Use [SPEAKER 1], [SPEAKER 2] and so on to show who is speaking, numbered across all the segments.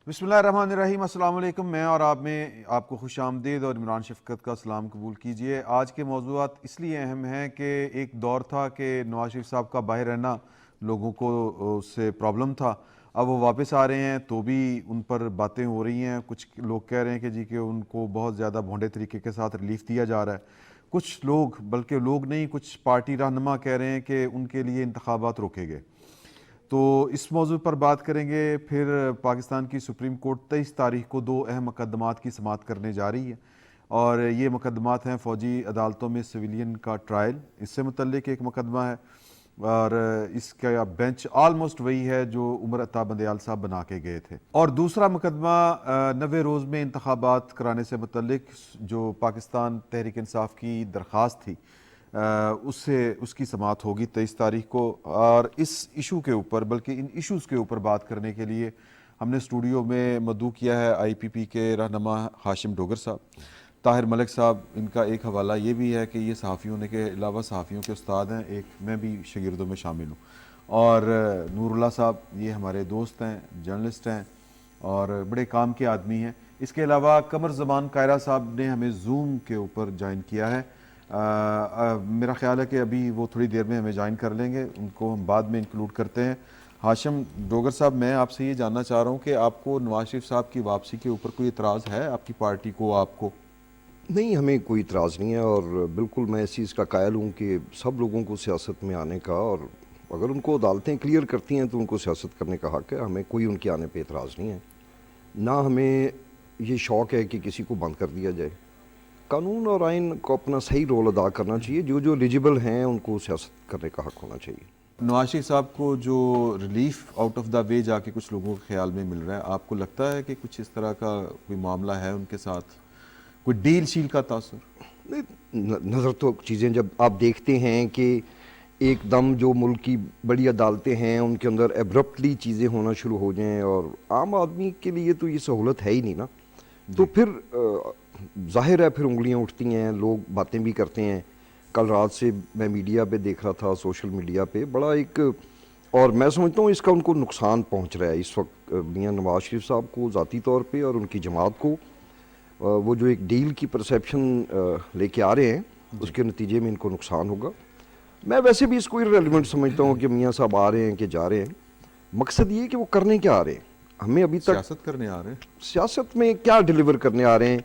[SPEAKER 1] बिस्मिल्लाहिर्रहमानिर्रहीम। अस्सलाम वालेकुम। मैं और आप में आपको खुश आमदीद और इमरान शफकत का सलाम कबूल कीजिए। आज के मौज़ूआत इसलिए अहम हैं कि एक दौर था कि नवाज शरीफ साहब का बाहर रहना लोगों को उससे प्रॉब्लम था। अब वो वापस आ रहे हैं तो भी उन पर बातें हो रही हैं। कुछ लोग कह रहे हैं कि जी कि उनको बहुत ज़्यादा भोंडे तरीके के साथ रिलीफ दिया जा रहा है। कुछ लोग, बल्कि लोग नहीं, कुछ पार्टी रहनुमा कह रहे हैं कि उनके लिए इंतखाबात रोके गए। तो इस मौजू पर बात करेंगे। फिर पाकिस्तान की सुप्रीम कोर्ट 23 तारीख को 2 अहम मुकदमात की समाअत करने जा रही है, और ये मुकदमात हैं फ़ौजी अदालतों में सिविलियन का ट्रायल, इससे मुतल्लिक एक मुकदमा है, और इसका बेंच आलमोस्ट वही है जो उमर अता बंदयाल साहब बना के गए थे। और दूसरा मुकदमा 90 रोज़ में इंतखाबात कराने से मुतल्लिक जो पाकिस्तान तहरीक इंसाफ की दरख्वास्त थी, उससे उसकी समाअत होगी 23 तारीख को। और इस इशू के ऊपर, बल्कि इन इश्यूज़ के ऊपर बात करने के लिए हमने स्टूडियो में मदऊ किया है IPP के रहनुमा हाशिम डोगर साहब, ताहिर मलिक साहब। इनका एक हवाला ये भी है कि ये सहाफ़ियों ने के अलावा सहाफ़ियों के उस्ताद हैं, एक मैं भी शागिर्दों में शामिल हूँ। और नूरुल्लाह साहब, ये हमारे दोस्त हैं, जर्नलिस्ट हैं और बड़े काम के आदमी हैं। इसके अलावा कमर ज़मान कायरा साहब ने हमें जूम के ऊपर ज्वाइन किया है। मेरा ख्याल है कि अभी वो थोड़ी देर में हमें ज्वाइन कर लेंगे, उनको हम बाद में इंक्लूड करते हैं। हाशिम डोगर साहब, मैं आपसे ये जानना चाह रहा हूँ कि आपको नवाज शरीफ साहब की वापसी के ऊपर कोई इतराज़ है, आपकी पार्टी को, आपको?
[SPEAKER 2] नहीं, हमें कोई इतराज़ नहीं है और बिल्कुल मैं इस चीज़ का कायल हूँ कि सब लोगों को सियासत में आने का, और अगर उनको अदालतें क्लियर करती हैं तो उनको सियासत करने का हक़ है। हमें कोई उनके आने पे इतराज़ नहीं है, ना हमें ये शौक़ है कि किसी को बंद कर दिया जाए। कानून और आइन को अपना सही रोल अदा करना चाहिए, जो जो एलिजिबल हैं उनको सियासत करने का हक़ होना चाहिए।
[SPEAKER 1] नवाज शरीफ साहब को जो relief out of the way जाके कुछ लोगों के ख्याल में मिल रहा है, आपको लगता है कि कुछ इस तरह का कोई मामला है उनके साथ, कोई डील शील का तासुर?
[SPEAKER 2] नज़र तो चीज़ें जब आप देखते हैं कि एकदम जो मुल्क की बड़ी अदालतें हैं उनके अंदर एब्रप्टली चीज़ें होना शुरू हो जाएं, और आम आदमी के लिए तो ये सहूलत है ही नहीं ना, तो फिर ज़ाहिर है फिर उंगलियां उठती हैं, लोग बातें भी करते हैं। कल रात से मैं मीडिया पे देख रहा था, सोशल मीडिया पे बड़ा एक, और मैं समझता हूँ इसका उनको नुकसान पहुँच रहा है इस वक्त मियां नवाज शरीफ साहब को ज़ाती तौर पे और उनकी जमात को। वो जो एक डील की परसेप्शन लेके आ रहे हैं उसके नतीजे में इनको नुकसान होगा। मैं वैसे भी इसको इररिलेवेंट समझता हूँ कि मियाँ साहब आ रहे हैं कि जा रहे हैं, मकसद ये कि वो करने क्या आ रहे हैं। हमें अभी तक
[SPEAKER 1] सियासत करने आ रहे हैं।
[SPEAKER 2] सियासत में क्या डिलीवर करने आ रहे हैं,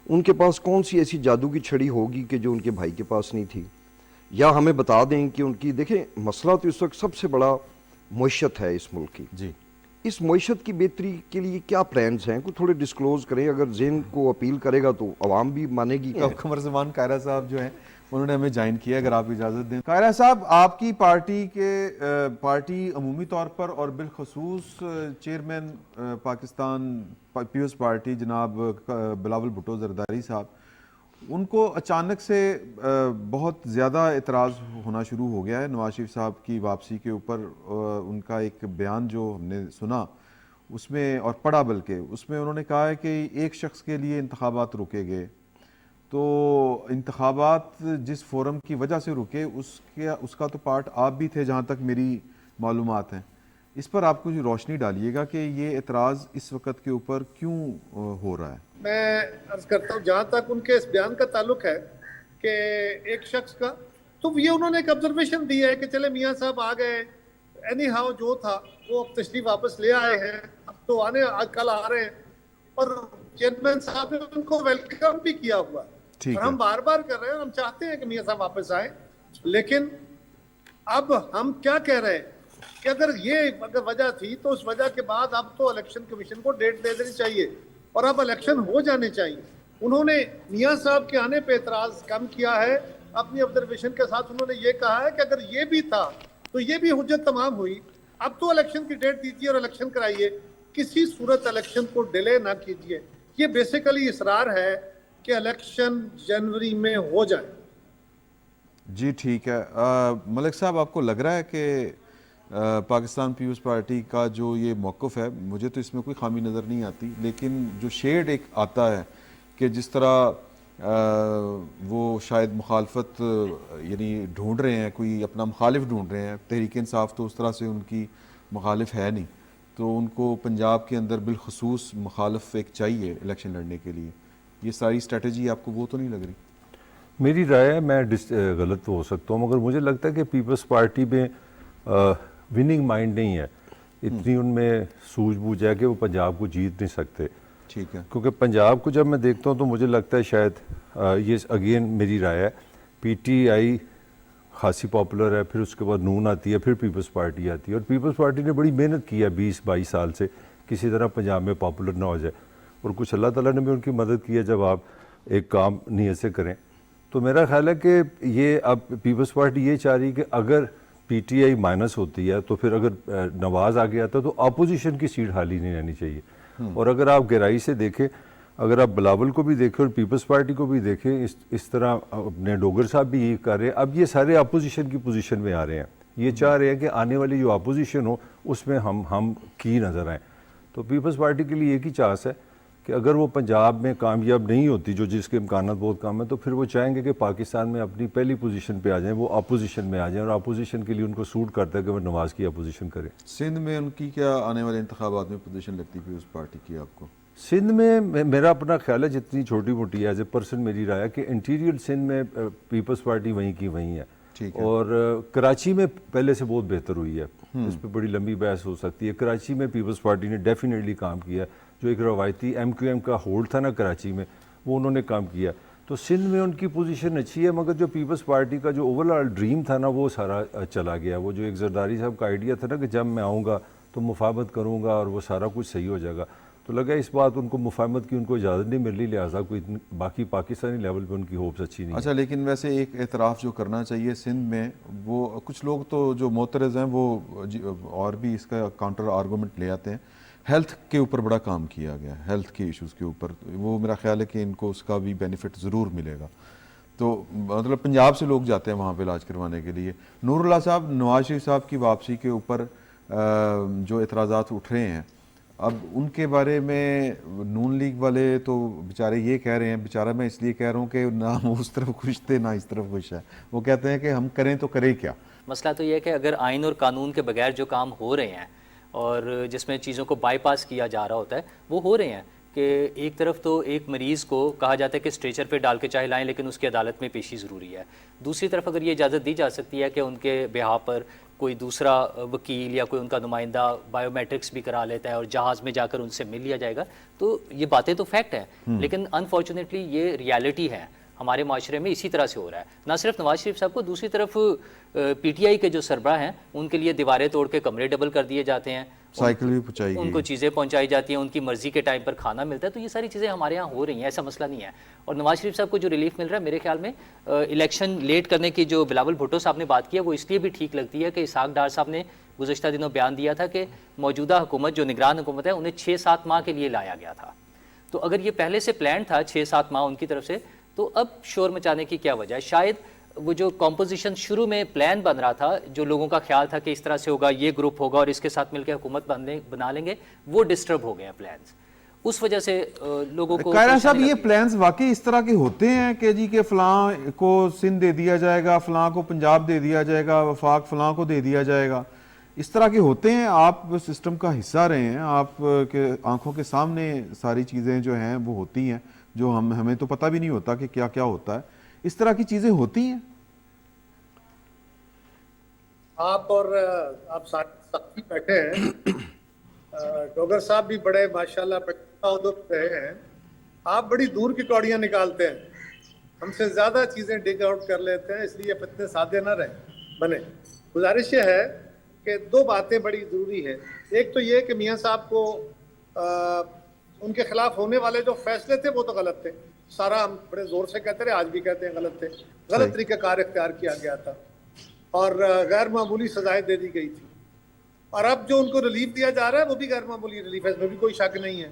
[SPEAKER 2] उनके पास कौन सी ऐसी जादू की छड़ी होगी कि जो उनके भाई के पास नहीं थी, या हमें बता दें कि उनकी, देखें मसला तो इस वक्त सबसे बड़ा मईशत है इस मुल्क की
[SPEAKER 1] जी।
[SPEAKER 2] इस मईशत की बेहतरी के लिए क्या प्लान्स हैं, को थोड़े डिस्क्लोज करें। अगर ज़ेन को अपील करेगा तो आवाम भी मानेगी।
[SPEAKER 1] कमर ज़मान कायरा साहब जो हैं उन्होंने हमें ज्वाइन किया, अगर आप इजाज़त दें। कायरा साहब, आपकी पार्टी अमूमी तौर पर और बिलखसूस चेयरमैन पाकिस्तान पीपल्स पार्टी जनाब बिलावल भुट्टो जरदारी साहब, उनको अचानक से बहुत ज़्यादा एतराज़ होना शुरू हो गया है नवाज शरीफ साहब की वापसी के ऊपर। उनका एक बयान जो हमने सुना उसमें और पढ़ा, बल्कि उसमें उन्होंने कहा है कि एक शख्स के लिए इंतखाबात रुके गए, तो इंतखाबात जिस फोरम की वजह से रुके उसका तो पार्ट आप भी थे जहाँ तक मेरी मालूमात हैं। इस पर आप कुछ रोशनी डालिएगा कि ये एतराज़ इस वक्त के ऊपर क्यों हो रहा है।
[SPEAKER 3] मैं अर्ज करता हूँ, जहाँ तक उनके इस बयान का ताल्लुक है कि एक शख्स का, तो ये उन्होंने एक ऑब्जर्वेशन दी है कि चले मियाँ साहब आ गए, एनी हाउ जो था वो अब तशरीफ वापस ले आए हैं, अब तो आने कल आ रहे हैं, और चेयरमैन साहब ने उनको वेलकम भी किया हुआ है, और हम बार बार कर रहे हैं, हम चाहते हैं कि मियाँ साहब वापस आए। लेकिन अब हम क्या कह रहे हैं कि अगर वजह थी तो उस वजह के बाद अब तो इलेक्शन कमीशन को डेट दे देनी चाहिए और अब इलेक्शन हो जाने चाहिए। उन्होंने मियाँ साहब के आने पे एतराज कम किया है। अपनी ऑब्जर्वेशन के साथ उन्होंने ये कहा है कि अगर ये भी था तो ये भी हुज्जत तमाम हुई, अब तो इलेक्शन की डेट दीजिए और इलेक्शन कराइए, किसी सूरत इलेक्शन को डिले ना कीजिए। ये बेसिकली इसरार है कि इलेक्शन जनवरी में हो जाए।
[SPEAKER 1] जी ठीक है। मलिक साहब, आपको लग रहा है कि पाकिस्तान पीपल्स पार्टी का जो ये मौक़िफ़ है, मुझे तो इसमें कोई खामी नज़र नहीं आती, लेकिन जो शेड एक आता है कि जिस तरह वो शायद मुखालफत यानी ढूंढ रहे हैं, कोई अपना मुखालिफ ढूंढ रहे हैं, तहरीक इंसाफ तो उस तरह से उनकी मुखालिफ है नहीं, تو ان کو پنجاب کے اندر بالخصوص مخالف ایک چاہیے الیکشن لڑنے کے لیے. یہ ساری اسٹریٹجی آپ کو وہ تو نہیں لگ رہی؟
[SPEAKER 4] میری رائے ہے، میں غلط تو ہو سکتا ہوں، مگر مجھے لگتا ہے کہ پیپلز پارٹی میں وننگ مائنڈ نہیں ہے، اتنی ان میں سوجھ بوجھ ہے کہ وہ پنجاب کو جیت نہیں سکتے.
[SPEAKER 1] ٹھیک ہے.
[SPEAKER 4] کیونکہ پنجاب کو جب میں دیکھتا ہوں تو مجھے لگتا ہے شاید یہ اگین میری رائے ہے، پی ٹی آئی خاصی پاپولر ہے، پھر اس کے بعد نون آتی ہے، پھر پیپلز پارٹی آتی ہے، اور پیپلز پارٹی نے بڑی محنت کی ہے 20-22 سال سے کسی طرح پنجاب میں پاپولر نہ ہو جائے، اور کچھ اللہ تعالیٰ نے بھی ان کی مدد کی ہے جب آپ ایک کام نیت سے کریں. تو میرا خیال ہے کہ یہ اب پیپلز پارٹی یہ چاہ رہی کہ اگر پی ٹی آئی مائنس ہوتی ہے تو پھر اگر نواز آگے آتا ہے تو اپوزیشن کی سیٹ خالی نہیں رہنی چاہیے. اور اگر آپ گہرائی سے دیکھیں، اگر آپ بلاول کو بھی دیکھیں اور پیپلز پارٹی کو بھی دیکھیں، اس طرح اپنے ڈوگر صاحب بھی یہی کر رہے ہیں. اب یہ سارے اپوزیشن کی پوزیشن میں آ رہے ہیں، یہ چاہ رہے ہیں کہ آنے والی جو اپوزیشن ہو اس میں ہم کی نظر آئیں. تو پیپلز پارٹی کے لیے ایک ہی چانس ہے کہ اگر وہ پنجاب میں کامیاب نہیں ہوتی، جو جس کے امکانات بہت کم ہیں، تو پھر وہ چاہیں گے کہ پاکستان میں اپنی پہلی پوزیشن پہ آ جائیں، وہ اپوزیشن میں آ جائیں، اور اپوزیشن کے لیے ان کو سوٹ کرتا ہے کہ وہ نواز کی اپوزیشن کریں.
[SPEAKER 1] سندھ میں ان کی کیا آنے والے انتخابات میں پوزیشن لگتی ہے پیپلز پارٹی کی آپ کو؟
[SPEAKER 4] سندھ میں میرا اپنا خیال ہے، جتنی چھوٹی موٹی ایز اے پرسن میری رائے ہے کہ انٹیریئر سندھ میں پیپلز پارٹی وہیں کی وہیں ہے. اور کراچی میں پہلے سے بہت بہتر ہوئی ہے، اس پہ بڑی لمبی بحث ہو سکتی ہے. کراچی میں پیپلز پارٹی نے ڈیفینیٹلی کام کیا، جو ایک روایتی ایم کیو ایم کا ہولڈ تھا نا کراچی میں، وہ انہوں نے کام کیا. تو سندھ میں ان کی پوزیشن اچھی ہے، مگر جو پیپلز پارٹی کا جو اوور آل ڈریم تھا نا وہ سارا چلا گیا. وہ جو ایک زرداری صاحب کا آئیڈیا تھا نا کہ جب میں آؤں گا تو مفاہمت کروں گا اور وہ سارا کچھ صحیح ہو جائے گا، تو لگا اس بات ان کو مفاہمت کی ان کو اجازت نہیں مل رہی، لہٰذا کوئی باقی پاکستانی لیول پہ ان کی ہوپس اچھی نہیں.
[SPEAKER 1] اچھا، لیکن ویسے ایک اعتراف جو کرنا چاہیے سندھ میں، وہ کچھ لوگ تو جو معترض ہیں وہ اور بھی اس کا کاؤنٹر آرگومنٹ لے آتے ہیں، ہیلتھ کے اوپر بڑا کام کیا گیا، ہیلتھ کے ایشوز کے اوپر، وہ میرا خیال ہے کہ ان کو اس کا بھی بینیفٹ ضرور ملے گا. تو مطلب پنجاب سے لوگ جاتے ہیں وہاں پہ علاج کروانے کے لیے. نور اللہ صاحب، نواز شریف صاحب کی واپسی کے اوپر جو اعتراضات اٹھ رہے ہیں، اب ان کے بارے میں نون لیگ والے تو بیچارے یہ کہہ رہے ہیں، بیچارہ میں اس لیے کہہ رہا ہوں کہ نہ وہ اس طرف خوش تھے نہ اس طرف خوش ہے، وہ کہتے ہیں کہ ہم کریں تو کریں کیا.
[SPEAKER 5] مسئلہ تو یہ ہے کہ اگر آئین اور قانون کے بغیر جو کام ہو رہے ہیں اور جس میں چیزوں کو بائی پاس کیا جا رہا ہوتا ہے وہ ہو رہے ہیں، کہ ایک طرف تو ایک مریض کو کہا جاتا ہے کہ اسٹریچر پہ ڈال کے چاہے لائیں لیکن اس کی عدالت میں پیشی ضروری ہے، دوسری طرف اگر یہ اجازت دی جا سکتی ہے کہ ان کے بہاف پر کوئی دوسرا وکیل یا کوئی ان کا نمائندہ بائیو میٹرکس بھی کرا لیتا ہے اور جہاز میں جا کر ان سے مل لیا جائے گا، تو یہ باتیں تو فیکٹ ہیں، لیکن انفارچونیٹلی یہ ریالٹی ہے ہمارے معاشرے میں. اسی طرح سے ہو رہا ہے، نہ صرف نواز شریف صاحب کو، دوسری طرف پی ٹی آئی کے جو سربراہ ہیں ان کے لیے دیواریں توڑ کے کمرے ڈبل کر دیے جاتے ہیں،
[SPEAKER 1] سائیکل بھی پہنچائی گئی،
[SPEAKER 5] ان کو چیزیں پہنچائی جاتی ہیں، ان کی مرضی کے ٹائم پر کھانا ملتا ہے. تو یہ ساری چیزیں ہمارے یہاں ہو رہی ہیں، ایسا مسئلہ نہیں ہے. اور نواز شریف صاحب کو جو ریلیف مل رہا ہے میرے خیال میں الیکشن لیٹ کرنے کی جو بلاول بھٹو صاحب نے بات کی ہے وہ اس لیے بھی ٹھیک لگتی ہے کہ اسحاق ڈار صاحب نے گزشتہ دنوں بیان دیا تھا کہ موجودہ حکومت جو نگران حکومت ہے انہیں 6-7 ماہ کے لیے لایا گیا تھا. تو اگر یہ پہلے سے پلان تھا 6-7 ماہ ان کی طرف سے، تو اب شور مچانے کی کیا وجہ ہے؟ شاید وہ جو کمپوزیشن شروع میں پلان بن رہا تھا، جو لوگوں کا خیال تھا کہ اس طرح سے ہوگا، یہ گروپ ہوگا اور اس کے ساتھ مل کے حکومت بنا لیں گے، وہ ڈسٹرب ہو گئے ہیں پلانز. اس وجہ سے لوگوں کو
[SPEAKER 1] قائرہ صاحب یہ پلانز واقعی اس طرح کے ہوتے ہیں کہ جی کہ فلاں کو سندھ دے دیا جائے گا، فلاں کو پنجاب دے دیا جائے گا، وفاق فلاں کو دے دیا جائے گا، اس طرح کے ہوتے ہیں؟ آپ سسٹم کا حصہ رہے ہیں، آپ کے آنکھوں کے سامنے ساری چیزیں جو ہیں وہ ہوتی ہیں، جو ہمیں تو پتہ بھی نہیں ہوتا کہ کیا کیا ہوتا ہے. اس طرح کی چیزیں ہوتی ہیں؟
[SPEAKER 3] آپ اور آپ ساتھی بیٹھے ہیں، ڈوگر صاحب بھی بڑے ماشاءاللہ رہے ہیں، آپ بڑی دور کی کوڑیاں نکالتے ہیں، ہم سے زیادہ چیزیں ڈگ آؤٹ کر لیتے ہیں، اس لیے اتنے سادے نہ بنے. گزارش یہ ہے کہ 2 باتیں بڑی ضروری ہیں. ایک تو یہ کہ میاں صاحب کو ان کے خلاف ہونے والے جو فیصلے تھے وہ تو غلط تھے، سارا ہم بڑے زور سے کہتے رہے، آج بھی کہتے ہیں غلط تھے، غلط طریقہ کار اختیار کیا گیا تھا اور غیر معمولی سزائیں دے دی گئی تھی. اور اب جو ان کو ریلیف دیا جا رہا ہے وہ بھی غیر معمولی ریلیف ہے، اس میں بھی کوئی شک نہیں ہے.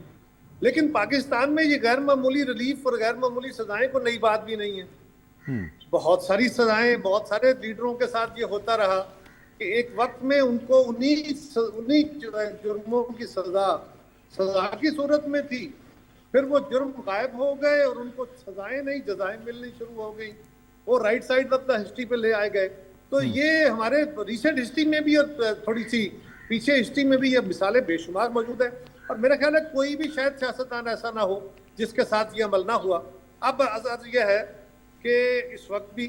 [SPEAKER 3] لیکن پاکستان میں یہ غیر معمولی ریلیف اور غیر معمولی سزائیں کوئی نئی بات بھی نہیں ہے. بہت ساری سزائیں، بہت سارے لیڈروں کے ساتھ یہ ہوتا رہا کہ ایک وقت میں ان کو انہی جرموں کی سزا کی صورت میں تھی، پھر وہ جرم غائب ہو گئے اور ان کو سزائیں نہیں جزائیں ملنی شروع ہو گئی، وہ right side of the history پہ لے آئے گئے. تو یہ ہمارے ریسنٹ ہسٹری میں بھی تھوڑی سی पीछे हिस्ट्री में भी ये मिसालें बेशुमार मौजूद है, और मेरा ख्याल है कोई भी शायद सियासतदान ऐसा ना हो जिसके साथ ये अमल ना हुआ। अब अर्ज यह है कि इस वक्त भी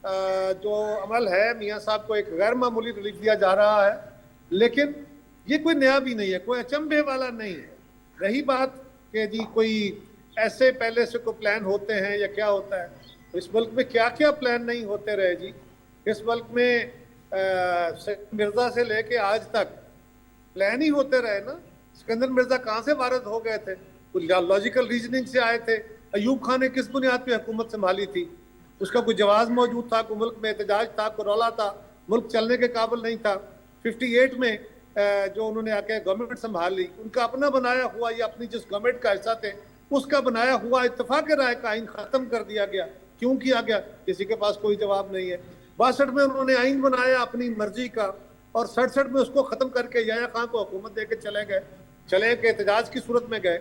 [SPEAKER 3] जो अमल है, मियाँ साहब को एक गैर मामूली रिलीफ दिया जा रहा है, लेकिन ये कोई नया भी नहीं है, कोई अचंभे वाला नहीं है। रही बात कि जी कोई ऐसे पहले से कोई प्लान होते हैं या क्या होता है, तो इस मुल्क में क्या क्या प्लान नहीं होते रहे जी। इस मुल्क में मिर्जा से लेके आज तक प्लान ही होते रहे ना। सिकंदर मिर्जा कहाँ से वारद हो गए थे? लॉजिकल रीजनिंग से आए थे। अयूब खान ने किस बुनियाद पे हुकूमत संभाली थी? उसका कोई जवाब मौजूद था, कोई मुल्क में एहतजाज था, कोई रौला था, मुल्क चलने के काबिल नहीं था। 58 में जो उन्होंने आके गवर्नमेंट संभाल ली, उनका अपना बनाया हुआ या अपनी जिस गवर्नमेंट का हिस्सा थे उसका बनाया हुआ इत्तेफाक राय का आइन खत्म कर दिया गया। क्यों किया गया? किसी के पास कोई जवाब नहीं है। 62 में उन्होंने आइन बनाया अपनी मर्जी का, और 67 में उसको खत्म करके याया खान को हुकूमत दे के चले के एहतजाज की सूरत में गए।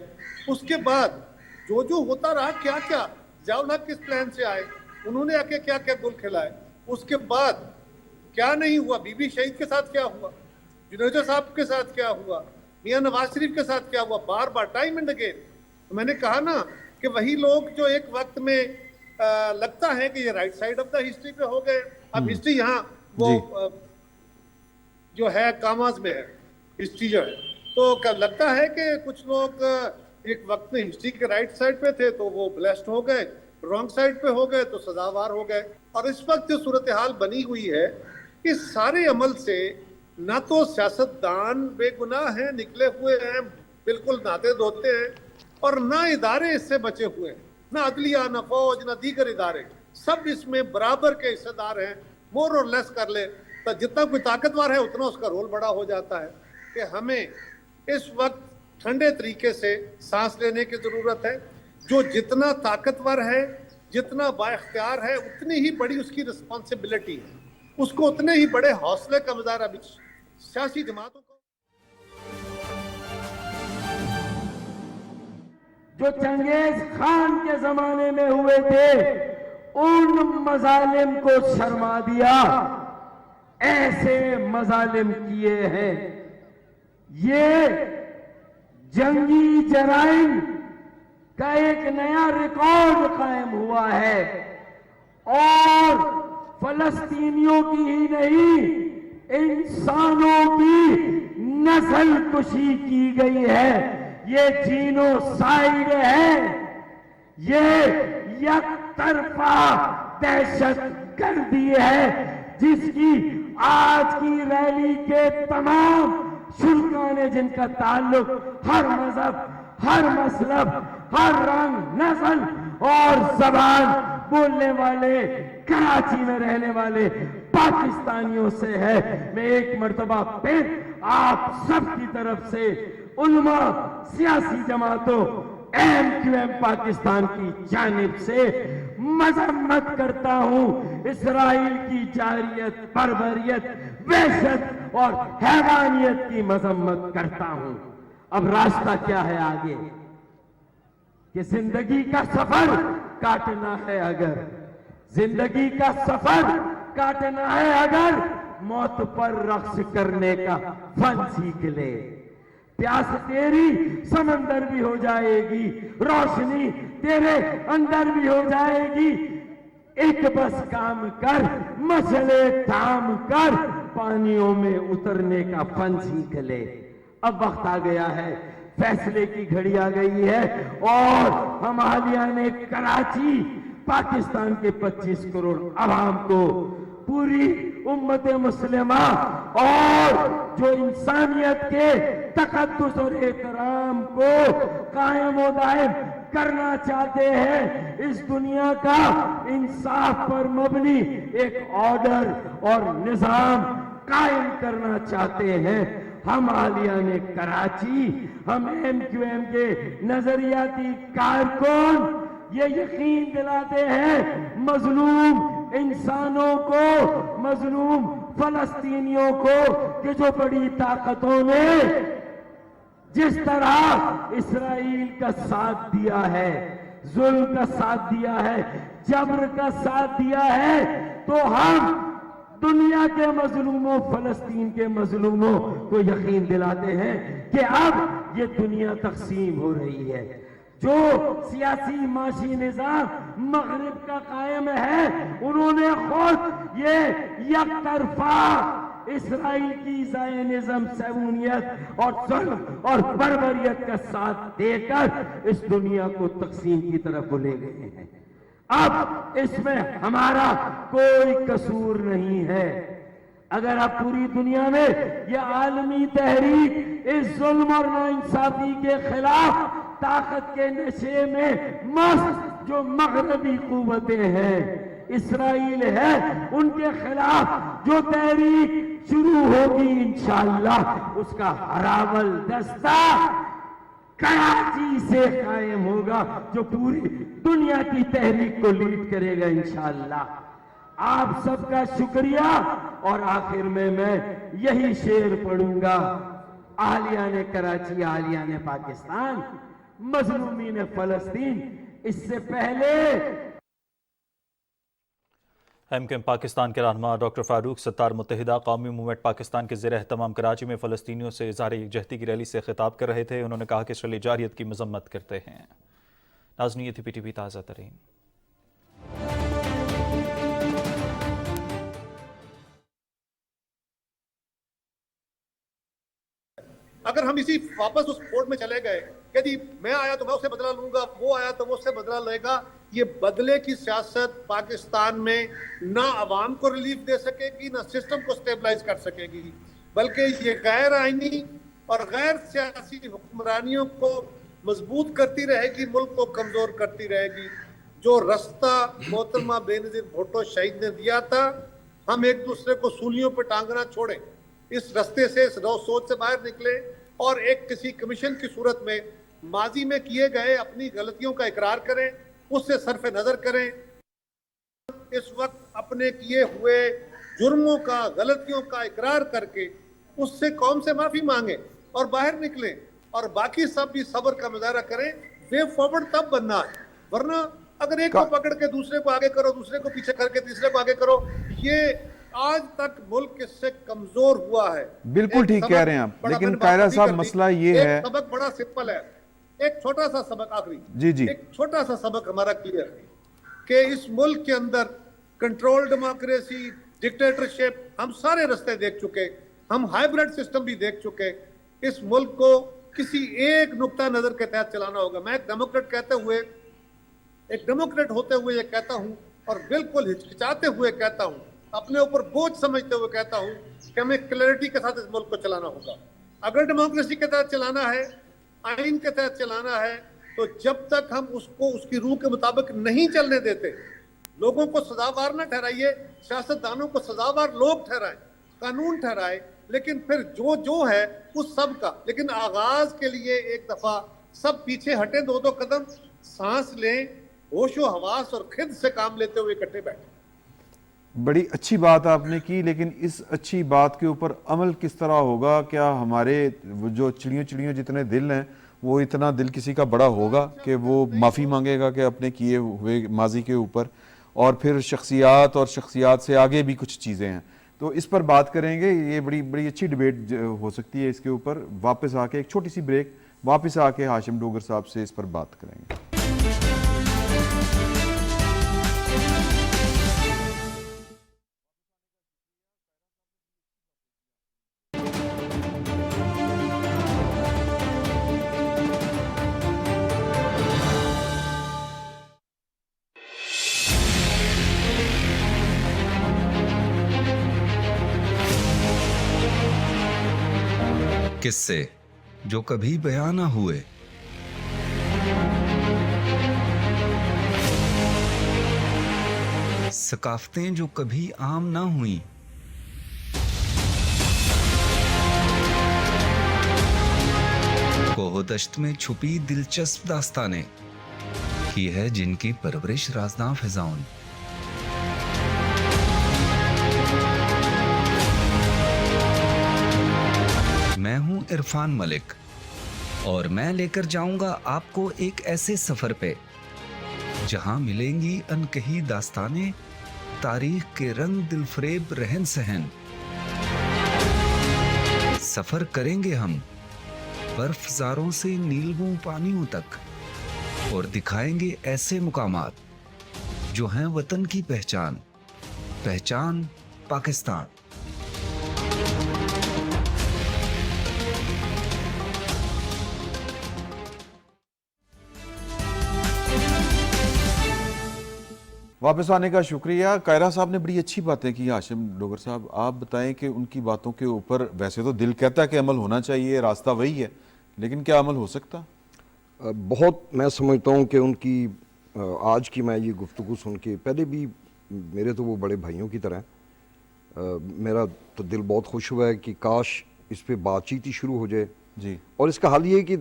[SPEAKER 3] उसके बाद जो जो होता रहा, क्या क्या ज़ियाउल हक किस प्लान से आए, उन्होंने आके क्या क्या गुल खिलाए, उसके बाद क्या नहीं हुआ, बीबी शहीद के साथ क्या हुआ, जुनेजो साहब के साथ क्या हुआ, मियां नवाज शरीफ के साथ क्या हुआ, बार बार टाइम एंड अगेन। तो मैंने कहा ना कि वही लोग जो एक वक्त में लगता है कि ये right side of the history पे हो गए, अब हिस्ट्री यहाँ वो जो है कामाज में है हिस्ट्री जो है, तो लगता है कि कुछ लोग एक वक्त में हिस्ट्री के राइट साइड पे थे तो वो ब्लेस्ड हो गए, रॉन्ग साइड पे हो गए तो सजावार हो गए। और इस वक्त जो सूरत हाल बनी हुई है, इस सारे अमल से ना तो सियासतदान बेगुनाह हैं, निकले हुए हैं, बिल्कुल नाते धोते हैं, और ना इदारे इससे बचे हुए हैं, ना अदलिया, ना फौज, ना दीगर इदारे, सब इसमें बराबर के हिस्सेदार हैं। मोर और लेस कर ले तो जितना कोई ताकतवर है उतना उसका रोल बड़ा हो जाता है। कि हमें इस वक्त ठंडे तरीके से सांस लेने की ज़रूरत है। जो जितना ताकतवर है, जितना बाइख्तियार है, उतनी ही बड़ी उसकी रिस्पॉन्सिबिलिटी है, उसको उतने ही बड़े हौसले का मुजाहरा भी सियासी जमातों को।
[SPEAKER 6] जो चंगेज खान के जमाने में हुए थे, उन मजालिम को शर्मा दिया, ऐसे मजालिम किए हैं। ये जंगी जराइम का एक नया रिकॉर्ड कायम हुआ है, और फलस्तीनियों की ही नहीं, इंसानों की नस्ल कुशी की गई है। ये जीनोसाइड है, ये यकतरफा दहशत गर्दी है, जिसकी आज की रैली के तमाम शुल्काने जिनका ताल्लुक हर मजहब, हर मसलब, हर रंग, नस्ल और जबान बोलने वाले, कराची में रहने वाले पाकिस्तानियों से है। मैं एक मर्तबा फिर आप सब की तरफ से उलमा, सियासी जमातों, MQM पाकिस्तान की जानिब से मजम्मत करता हूं इसराइल की जारियत, बर्बरियत, वहशत और हैवानियत की मजम्मत करता हूं। अब रास्ता क्या है आगे? कि जिंदगी का सफर काटना है, अगर जिंदगी का सफर काटना है, अगर मौत पर रक्स करने का फन सीख ले। प्यास तेरी समंदर भी हो जाएगी, रोशनी तेरे अंदर भी हो जाएगी। एक बस काम कर, मसले थाम कर, पानियों में उतरने का फन सीख ले। अब वक्त आ गया है, फैसले की घड़ी आ गई है, और हम हालिया ने कराची, पाकिस्तान के 25 करोड़ अवाम को, पूरी उम्मत मुस्लिमा और जो इंसानियत के तकद्दुस और एहतराम को कायम व दायम करना चाहते हैं, इस दुनिया का इंसाफ पर मबनी एक ऑर्डर और निजाम कायम करना चाहते हैं। हम आलिया ने कराची, हम MQM के नजरियाती कारकुन ये यकीन दिलाते हैं मजलूम इंसानों को, मजलूम फलस्तीनियों को, कि जो बड़ी ताकतों ने जिस तरह इसराइल का साथ दिया है, जुल्म का साथ दिया है, जबर का साथ दिया है, तो हम दुनिया के मजलूमों, फलस्तीन के मजलूमों को यकीन दिलाते हैं कि अब ये दुनिया तकसीम हो रही है। जो सियासी माशी निज़ाम मगरिब का कायम है, उन्होंने खुद ये यकतरफा इसराइल की ज़ायनिज़्म, सैवूनियत और जुल्म और बर्बरियत का साथ देकर इस दुनिया को तकसीम की तरफ ले गए हैं। अब इसमें हमारा कोई कसूर नहीं है। अगर आप पूरी दुनिया में ये आलमी तहरीक इस जुल्म और नाइंसाफी के खिलाफ ताकत के नशे में मस्त जो मगरबी कुव्वतें हैं, इसराइल है, उनके खिलाफ जो तहरीक शुरू होगी इंशाअल्लाह, उसका हरावल दस्ता कराची से कायम होगा, जो पूरी दुनिया की तहरीक को लीड करेगा इंशाअल्लाह। आप सबका शुक्रिया। और आखिर में मैं यही शेर पढ़ूंगा, आलिया ने कराची, आलिया ने पाकिस्तान, मजलूमी ने फलस्तीन। इससे पहले
[SPEAKER 7] एमकेएम पाकिस्तान के रहनुमा डॉक्टर फारूक सत्तार मुत्तहिदा कौमी मूवमेंट पाकिस्तान के ज़ेर एहतमाम कराची में फ़लस्तीनियों से इज़हार यकजहती की रैली से खिताब कर रहे थे। उन्होंने कहा कि इसराइली जारियत की मजम्मत करते हैं। नाज़रीन, ये थी PTV ताज़ा तरीन।
[SPEAKER 3] अगर हम इसी वापस उस फोर्ट में चले गए कि जी मैं आया तो मैं उससे बदला लूंगा, वो आया तो वो उससे बदला लेगा, ये बदले की सियासत पाकिस्तान में ना अवाम को रिलीफ दे सकेगी, ना सिस्टम को स्टेबलाइज कर सकेगी, बल्कि ये गैर आईनी और गैर सियासी हुक्मरानियों को मजबूत करती रहेगी, मुल्क को कमजोर करती रहेगी। जो रास्ता मोहतरमा बेनजीर भुट्टो शहीद ने दिया था, हम एक दूसरे को सूलियों पर टांगना छोड़ें, इस रास्ते से, इस सोच से बाहर निकले और एक किसी कमीशन की सूरत में माजी में किए गए अपनी गलतियों का इकरार करें, उससे सरफ नजर करें। इस वक्त अपने किए हुए जुर्मों का, गलतियों का इकरार करके उससे कौम से माफी मांगे और बाहर निकलें, और बाकी सब भी सब्र का मुजाहरा करें। वे फॉरवर्ड तब बनना है, वरना अगर एक को पकड़ के दूसरे को आगे करो, दूसरे को पीछे करके तीसरे को आगे करो, ये आज तक मुल्क इससे कमजोर हुआ है।
[SPEAKER 1] बिल्कुल ठीक कह रहे हैं आप, लेकिन कायरा साहब मसला ये है,
[SPEAKER 3] सबक बड़ा सिंपल है, एक छोटा सा सबक आखिरी,
[SPEAKER 1] जी जी,
[SPEAKER 3] एक छोटा सा सबक हमारा क्लियर है कि इस मुल्क के अंदर कंट्रोल डेमोक्रेसी, डिक्टेटरशिप, हम सारे रास्ते देख चुके, हम हाइब्रिड सिस्टम भी देख चुके। इस मुल्क को किसी एक नुक्ता नजर के तहत चलाना होगा। मैं एक डेमोक्रेट होते हुए ये कहता हूं, और बिल्कुल हिचकिचाते हुए कहता हूं, अपने ऊपर बोझ समझते हुए कहता हूं कि हमें क्लैरिटी के साथ इस मुल्क को चलाना होगा। अगर डेमोक्रेसी के तहत चलाना है, आइन के तहत चलाना है, तो जब तक हम उसको उसकी रूह के मुताबिक नहीं चलने देते, लोगों को सजावार न ठहराइए, सियासतदानों को सजावार लोग ठहराएं, कानून ठहराए, लेकिन फिर जो है उस सब का, लेकिन आगाज के लिए एक दफा सब पीछे हटे, 2-2 कदम सांस लें, होशो हवास और खिद से काम लेते हुए इकट्ठे बैठे।
[SPEAKER 1] बड़ी अच्छी बात आपने की, लेकिन इस अच्छी बात के ऊपर अमल किस तरह होगा? क्या हमारे जो चिड़ियों जितने दिल हैं, वो इतना दिल किसी का बड़ा होगा कि वो माफ़ी मांगेगा कि अपने किए हुए माजी के ऊपर? और फिर शख्सियात और शख्सियात से आगे भी कुछ चीज़ें हैं, तो इस पर बात करेंगे। ये बड़ी अच्छी डिबेट हो सकती है इसके ऊपर। वापस आके एक छोटी सी ब्रेक, वापस आके हाशिम डोगर साहब से इस पर बात करेंगे।
[SPEAKER 8] किस्से जो कभी बयां ना हुए, सकाफतें जो कभी आम ना हुई, कोहदश्त में छुपी दिलचस्प दास्तानें की है जिनकी परवरिश राज़दां फिज़ाओं ने। मैं हूं इरफान मलिक और मैं लेकर जाऊंगा आपको एक ऐसे सफर पे जहां मिलेंगी अनकही दास्तानें तारीख के रंग दिल फरेब रहन सहन। सफर करेंगे हम बर्फज़ारों से नीलवों पानियों तक और दिखाएंगे ऐसे मुकामात जो हैं वतन की पहचान, पहचान पाकिस्तान।
[SPEAKER 1] वापस आने का शुक्रिया। कायरा साहब ने बड़ी अच्छी बातें की। हाशिम डोगर साहब, आप बताएं कि उनकी बातों के ऊपर वैसे तो दिल कहता है कि अमल होना चाहिए, रास्ता वही है, लेकिन क्या अमल हो सकता?
[SPEAKER 2] बहुत मैं समझता हूँ कि उनकी आज की मैं ये गुफ्तगू सुन के, पहले भी मेरे तो वो बड़े भाइयों की तरह हैं। मेरा तो दिल बहुत खुश हुआ है कि काश इस पे बातचीत ही शुरू हो जाए
[SPEAKER 1] जी।
[SPEAKER 2] और इसका हल ये है कि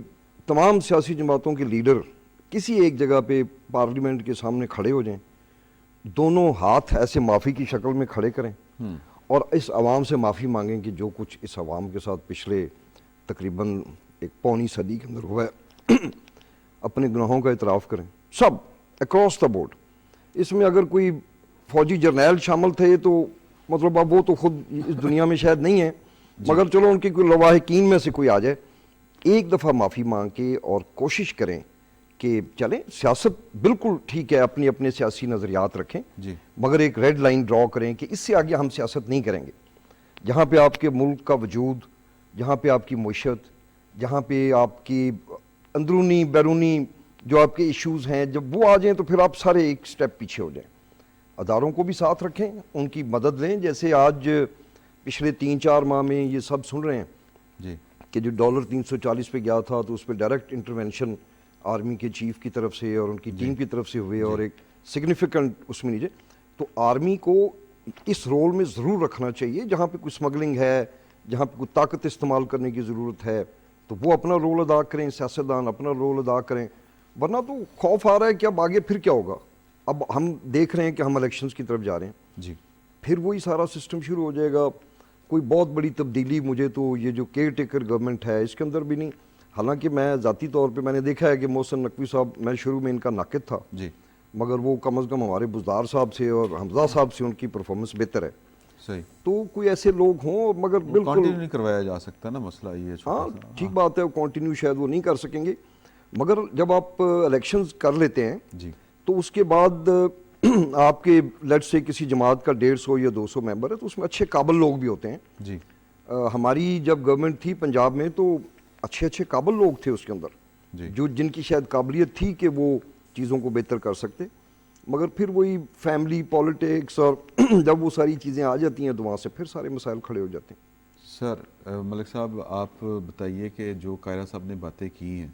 [SPEAKER 2] तमाम सियासी जमातों के लीडर किसी एक जगह पे पार्लियामेंट के सामने खड़े हो जाएं, दोनों हाथ ऐसे माफ़ी की शक्ल में खड़े करें और इस आवाम से माफ़ी मांगें कि जो कुछ इस आवाम के साथ पिछले तकरीबन एक पौनी सदी के अंदर हुआ है अपने गुनाहों का इतराफ़ करें, सब अक्रॉस द बोर्ड। इसमें अगर कोई फौजी जर्नैल शामिल थे तो मतलब अब वो तो खुद इस दुनिया में शायद नहीं है, मगर चलो उनकी कोई लवाहिकीन में से कोई आ जाए, एक दफ़ा माफ़ी मांग के और कोशिश करें कि चलें सियासत बिल्कुल ठीक है, अपनी अपने सियासी नज़रियात रखें
[SPEAKER 1] जी।
[SPEAKER 2] मगर एक रेड लाइन ड्रॉ करें कि इससे आगे हम सियासत नहीं करेंगे। जहाँ पे आपके मुल्क का वजूद, जहाँ पे आपकी मुईशत, जहाँ पे आपकी अंदरूनी बैरूनी जो आपके इश्यूज़ हैं, जब वो आ जाएं तो फिर आप सारे एक स्टेप पीछे हो जाएं। अदारों को भी साथ रखें, उनकी मदद लें। जैसे आज पिछले 3-4 माह में ये सब सुन रहे हैं
[SPEAKER 1] जी
[SPEAKER 2] कि जो डॉलर 340 पे गया था तो उस पर डायरेक्ट इंटरवेंशन आर्मी के चीफ की तरफ से और उनकी टीम की तरफ से हुए और एक सिग्निफिकेंट उसमें लीजिए। तो आर्मी को इस रोल में ज़रूर रखना चाहिए, जहाँ पे कोई स्मगलिंग है, जहाँ पे कोई ताकत इस्तेमाल करने की ज़रूरत है तो वो अपना रोल अदा करें, सियासतदान अपना रोल अदा करें। वरना तो खौफ आ रहा है कि अब आगे फिर क्या होगा। अब हम देख रहे हैं कि हम इलेक्शंस की तरफ जा रहे हैं
[SPEAKER 1] जी।
[SPEAKER 2] फिर वही सारा सिस्टम शुरू हो जाएगा। कोई बहुत बड़ी तब्दीली मुझे तो ये जो केयर टेकर गवर्नमेंट है इसके अंदर भी नहीं। हालांकि मैं ज़ाती तौर पे मैंने देखा है कि मोहसिन नकवी साहब, मैं शुरू में इनका नाकिद था
[SPEAKER 1] जी,
[SPEAKER 2] मगर वो कम अज़ कम हमारे बुज़दार साहब से और हमजा साहब से उनकी परफॉर्मेंस बेहतर है।
[SPEAKER 1] सही।
[SPEAKER 2] तो कोई ऐसे लोग हों मगर बिल्कुल
[SPEAKER 1] कंटिन्यू नहीं करवाया जा सकता ना, मसला ये छोटा
[SPEAKER 2] हाँ
[SPEAKER 1] सा।
[SPEAKER 2] ठीक बात है, वो कंटिन्यू शायद वो नहीं कर सकेंगे, मगर जब आप इलेक्शंस कर लेते हैं
[SPEAKER 1] जी
[SPEAKER 2] तो उसके बाद आपके लेट से किसी जमात का 150 या 200 मेंबर है तो उसमें अच्छे काबिल लोग भी होते हैं।
[SPEAKER 1] जी
[SPEAKER 2] हमारी जब गवर्नमेंट थी पंजाब में तो अच्छे अच्छे काबिल लोग थे उसके अंदर
[SPEAKER 1] जी।
[SPEAKER 2] जो जिनकी शायद काबिलियत थी कि वो चीज़ों को बेहतर कर सकते, मगर फिर वही फैमिली पॉलिटिक्स और जब वो सारी चीज़ें आ जाती हैं तो वहाँ से फिर सारे मसाइल खड़े हो जाते हैं।
[SPEAKER 1] सर मलिक साहब, आप बताइए कि जो कायरा साहब ने बातें की हैं,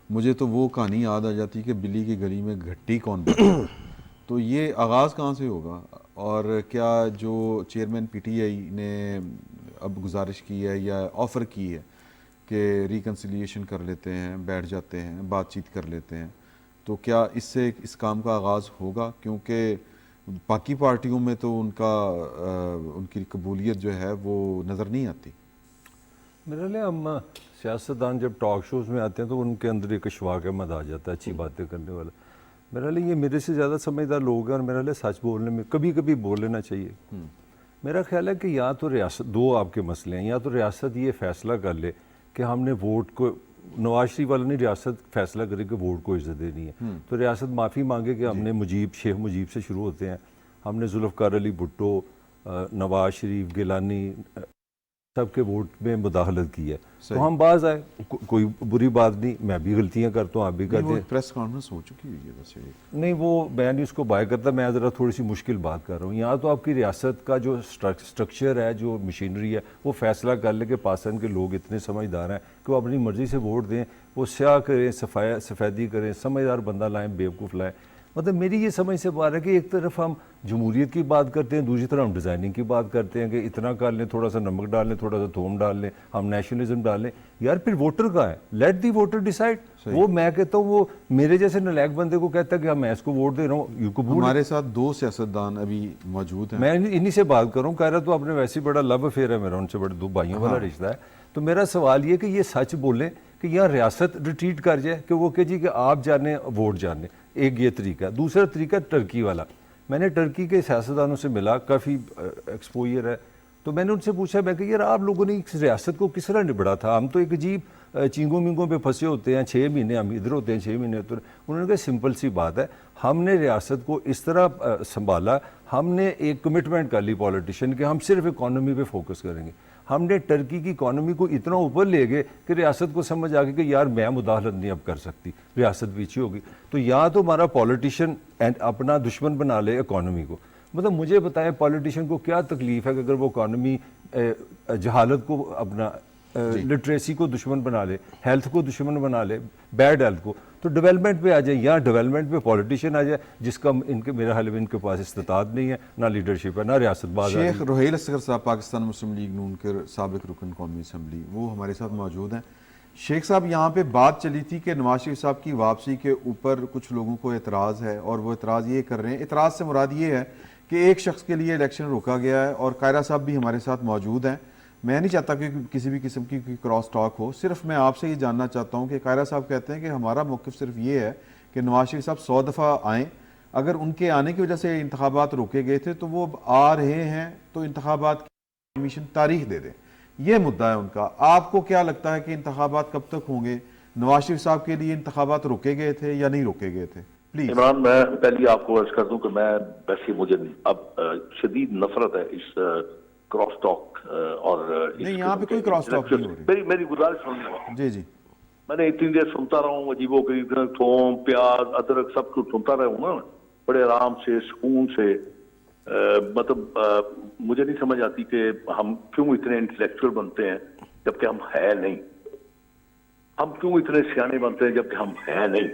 [SPEAKER 1] मुझे तो वो कहानी याद आ जाती है कि बिल्ली की गली में घट्टी कौन बैठा। तो ये आगाज़ कहाँ से होगा और क्या जो चेयरमैन पीटीआई ने अब गुजारिश की है या ऑफ़र की है कि रिकन्सिलिएशन कर लेते हैं, बैठ जाते हैं, बातचीत कर लेते हैं, तो क्या इससे इस काम का आगाज़ होगा? क्योंकि बाकी पार्टियों में तो उनकी कबूलियत जो है वो नज़र नहीं आती।
[SPEAKER 4] मेरे लिए हम सियासतदान जब टॉक शोज़ में आते हैं तो उनके अंदर एक अशफाक अहमद आ जाता है, अच्छी बातें करने वाला। मेरे लिए ये मेरे से ज़्यादा समझदार लोग हैं और मेरे लिए सच बोलने में कभी कभी बोल लेना चाहिए। मेरा ख्याल है कि या तो रियासत, दो आपके मसले हैं, या तो रियासत ये फ़ैसला कर ले कि हमने वोट को, नवाज शरीफ वाला नहीं, रियासत फैसला करे कि वोट को इज्जत देनी है, तो रियासत माफ़ी मांगे कि हमने मुजीब, शेख मुजीब से शुरू होते हैं, हमने जुल्फ़कार अली भुट्टो, नवाज शरीफ, गिलानी सबके वोट में मुदाखलत की है, तो हम बाज आए, कोई बुरी बात नहीं। मैं भी गलतियां करता हूँ, आप भी करते हैं।
[SPEAKER 1] प्रेस कॉन्फ्रेंस हो चुकी हुई है वैसे।
[SPEAKER 4] नहीं, वो मैं नहीं उसको बाय करता, मैं ज़रा थोड़ी सी मुश्किल बात कर रहा हूँ। यहाँ तो आपकी रियासत का जो स्ट्रक्चर है, जो मशीनरी है, वो फैसला कर ले कि पाकिस्तान के लोग इतने समझदार हैं कि वो अपनी मर्ज़ी से वोट दें, वो स्याह करें, सफ़ेदी करें, समझदार बंदा लाएँ, बेवकूफ़ लाएँ। मतलब मेरी ये समझ से बाहर है कि एक तरफ हम जमहूरियत की बात करते हैं, दूसरी तरफ हम डिज़ाइनिंग की बात करते हैं कि इतना कर लें, थोड़ा सा नमक डाल लें, थोड़ा सा थोम डाल लें, हम नेशनलिज्म डाल लें। यार फिर वोटर का है, लेट दी वोटर डिसाइड। वो मैं कहता हूँ, वो मेरे जैसे नालायक बंदे को कहता है कि मैं इसको वोट दे रहा हूँ, यू कबूल।
[SPEAKER 1] हमारे साथ दो सियासतदान अभी मौजूद हैं, मैं
[SPEAKER 4] इन्हीं से बात करूँ। कह रहा तो आपने वैसे ही बड़ा लव अफेयर है मेरा उनसे, बड़े दो भाइयों वाला रिश्ता है। तो मेरा सवाल ये कि ये सच बोलें कि यहाँ रियासत रिट्रीट कर जाए कि वो कह जी कि आप जाने वोट जाने, एक ये तरीका है। दूसरा तरीका टर्की वाला میں نے ٹرکی کے سیاستدانوں سے ملا, کافی ایکسپوئر ہے, تو میں نے ان سے پوچھا, میں کہ یار آپ لوگوں نے اس ریاست کو کس طرح نبڑا تھا, ہم تو ایک عجیب چینگوں مینگوں پہ پھنسے ہوتے ہیں, 6 مہینے ہم ادھر ہوتے ہیں, 6 مہینے ادھر. انہوں نے کہا سمپل سی بات ہے, ہم نے ریاست کو اس طرح سنبھالا, ہم نے ایک کمٹمنٹ کر لی پولیٹیشین کہ ہم صرف اکانومی پہ فوکس کریں گے. ہم نے ٹرکی کی اکانومی کو اتنا اوپر لے گئے کہ ریاست کو سمجھ آ گئی کہ یار میں مداخلت نہیں اب کر سکتی, ریاست پیچھے ہوگی. تو یا تو ہمارا پولیٹیشین اپنا دشمن بنا لے اکانومی کو. مطلب مجھے بتائیں پولیٹیشین کو کیا تکلیف ہے کہ اگر وہ اکانومی جہالت کو اپنا لٹریسی کو دشمن بنا لے, ہیلتھ کو دشمن بنا لے, بیڈ ہیلتھ کو, تو ڈیولپمنٹ پہ آ جائے, یا ڈیولپمنٹ پہ پولیٹیشین آ جائے جس کا ان کے میرا حال میں ان کے پاس استطاعت نہیں ہے, نہ لیڈرشپ ہے, نہ ریاست باز.
[SPEAKER 1] شیخ رحیل اصغر صاحب پاکستان مسلم لیگ نون کے سابق رکن قومی اسمبلی, وہ ہمارے ساتھ موجود ہیں. شیخ صاحب, یہاں پہ بات چلی تھی کہ نواز شریف صاحب کی واپسی کے اوپر کچھ لوگوں کو اعتراض ہے, اور وہ اعتراض یہ کر رہے ہیں, اعتراض سے مراد یہ ہے کہ ایک شخص کے لیے الیکشن روکا گیا ہے, اور قائرہ صاحب بھی ہمارے ساتھ موجود ہیں. میں نہیں چاہتا کہ کسی بھی قسم کی کراس ٹاک ہو, صرف میں آپ سے یہ جاننا چاہتا ہوں کہ قائرہ صاحب کہتے ہیں کہ ہمارا موقف صرف یہ ہے کہ نواز شریف صاحب 100 دفعہ آئیں, اگر ان کے آنے کی وجہ سے انتخابات روکے گئے تھے تو وہ آ رہے ہیں تو انتخابات کی کمیشن تاریخ دے دے, یہ مدعا ہے ان کا. آپ کو کیا لگتا ہے کہ انتخابات کب تک ہوں گے؟ نواز شریف صاحب کے لیے انتخابات روکے گئے تھے یا نہیں روکے گئے تھے؟ پلیز.
[SPEAKER 9] عمران, میں پہلے آپ کو عرض کر دوں کہ میں ویسے مجھے اب شدید نفرت ہے اس کراس ٹاک اور
[SPEAKER 1] نہیں, یہاں پہ کوئی کراس ٹاک نہیں ہو رہی.
[SPEAKER 9] میری گزارش سنیے.
[SPEAKER 1] جی جی,
[SPEAKER 9] میں نے اتنی دیر سنتا رہا ہوں, عجیب و غریب تھوم, پیاز, ادرک سب کچھ سنتا رہا ہوں نا, بڑے آرام سے, سکون سے. مطلب مجھے نہیں سمجھ آتی کہ ہم کیوں اتنے انٹلیکچوئل بنتے ہیں جبکہ ہم ہے نہیں, ہم کیوں اتنے سیانے بنتے ہیں جبکہ ہم ہے نہیں.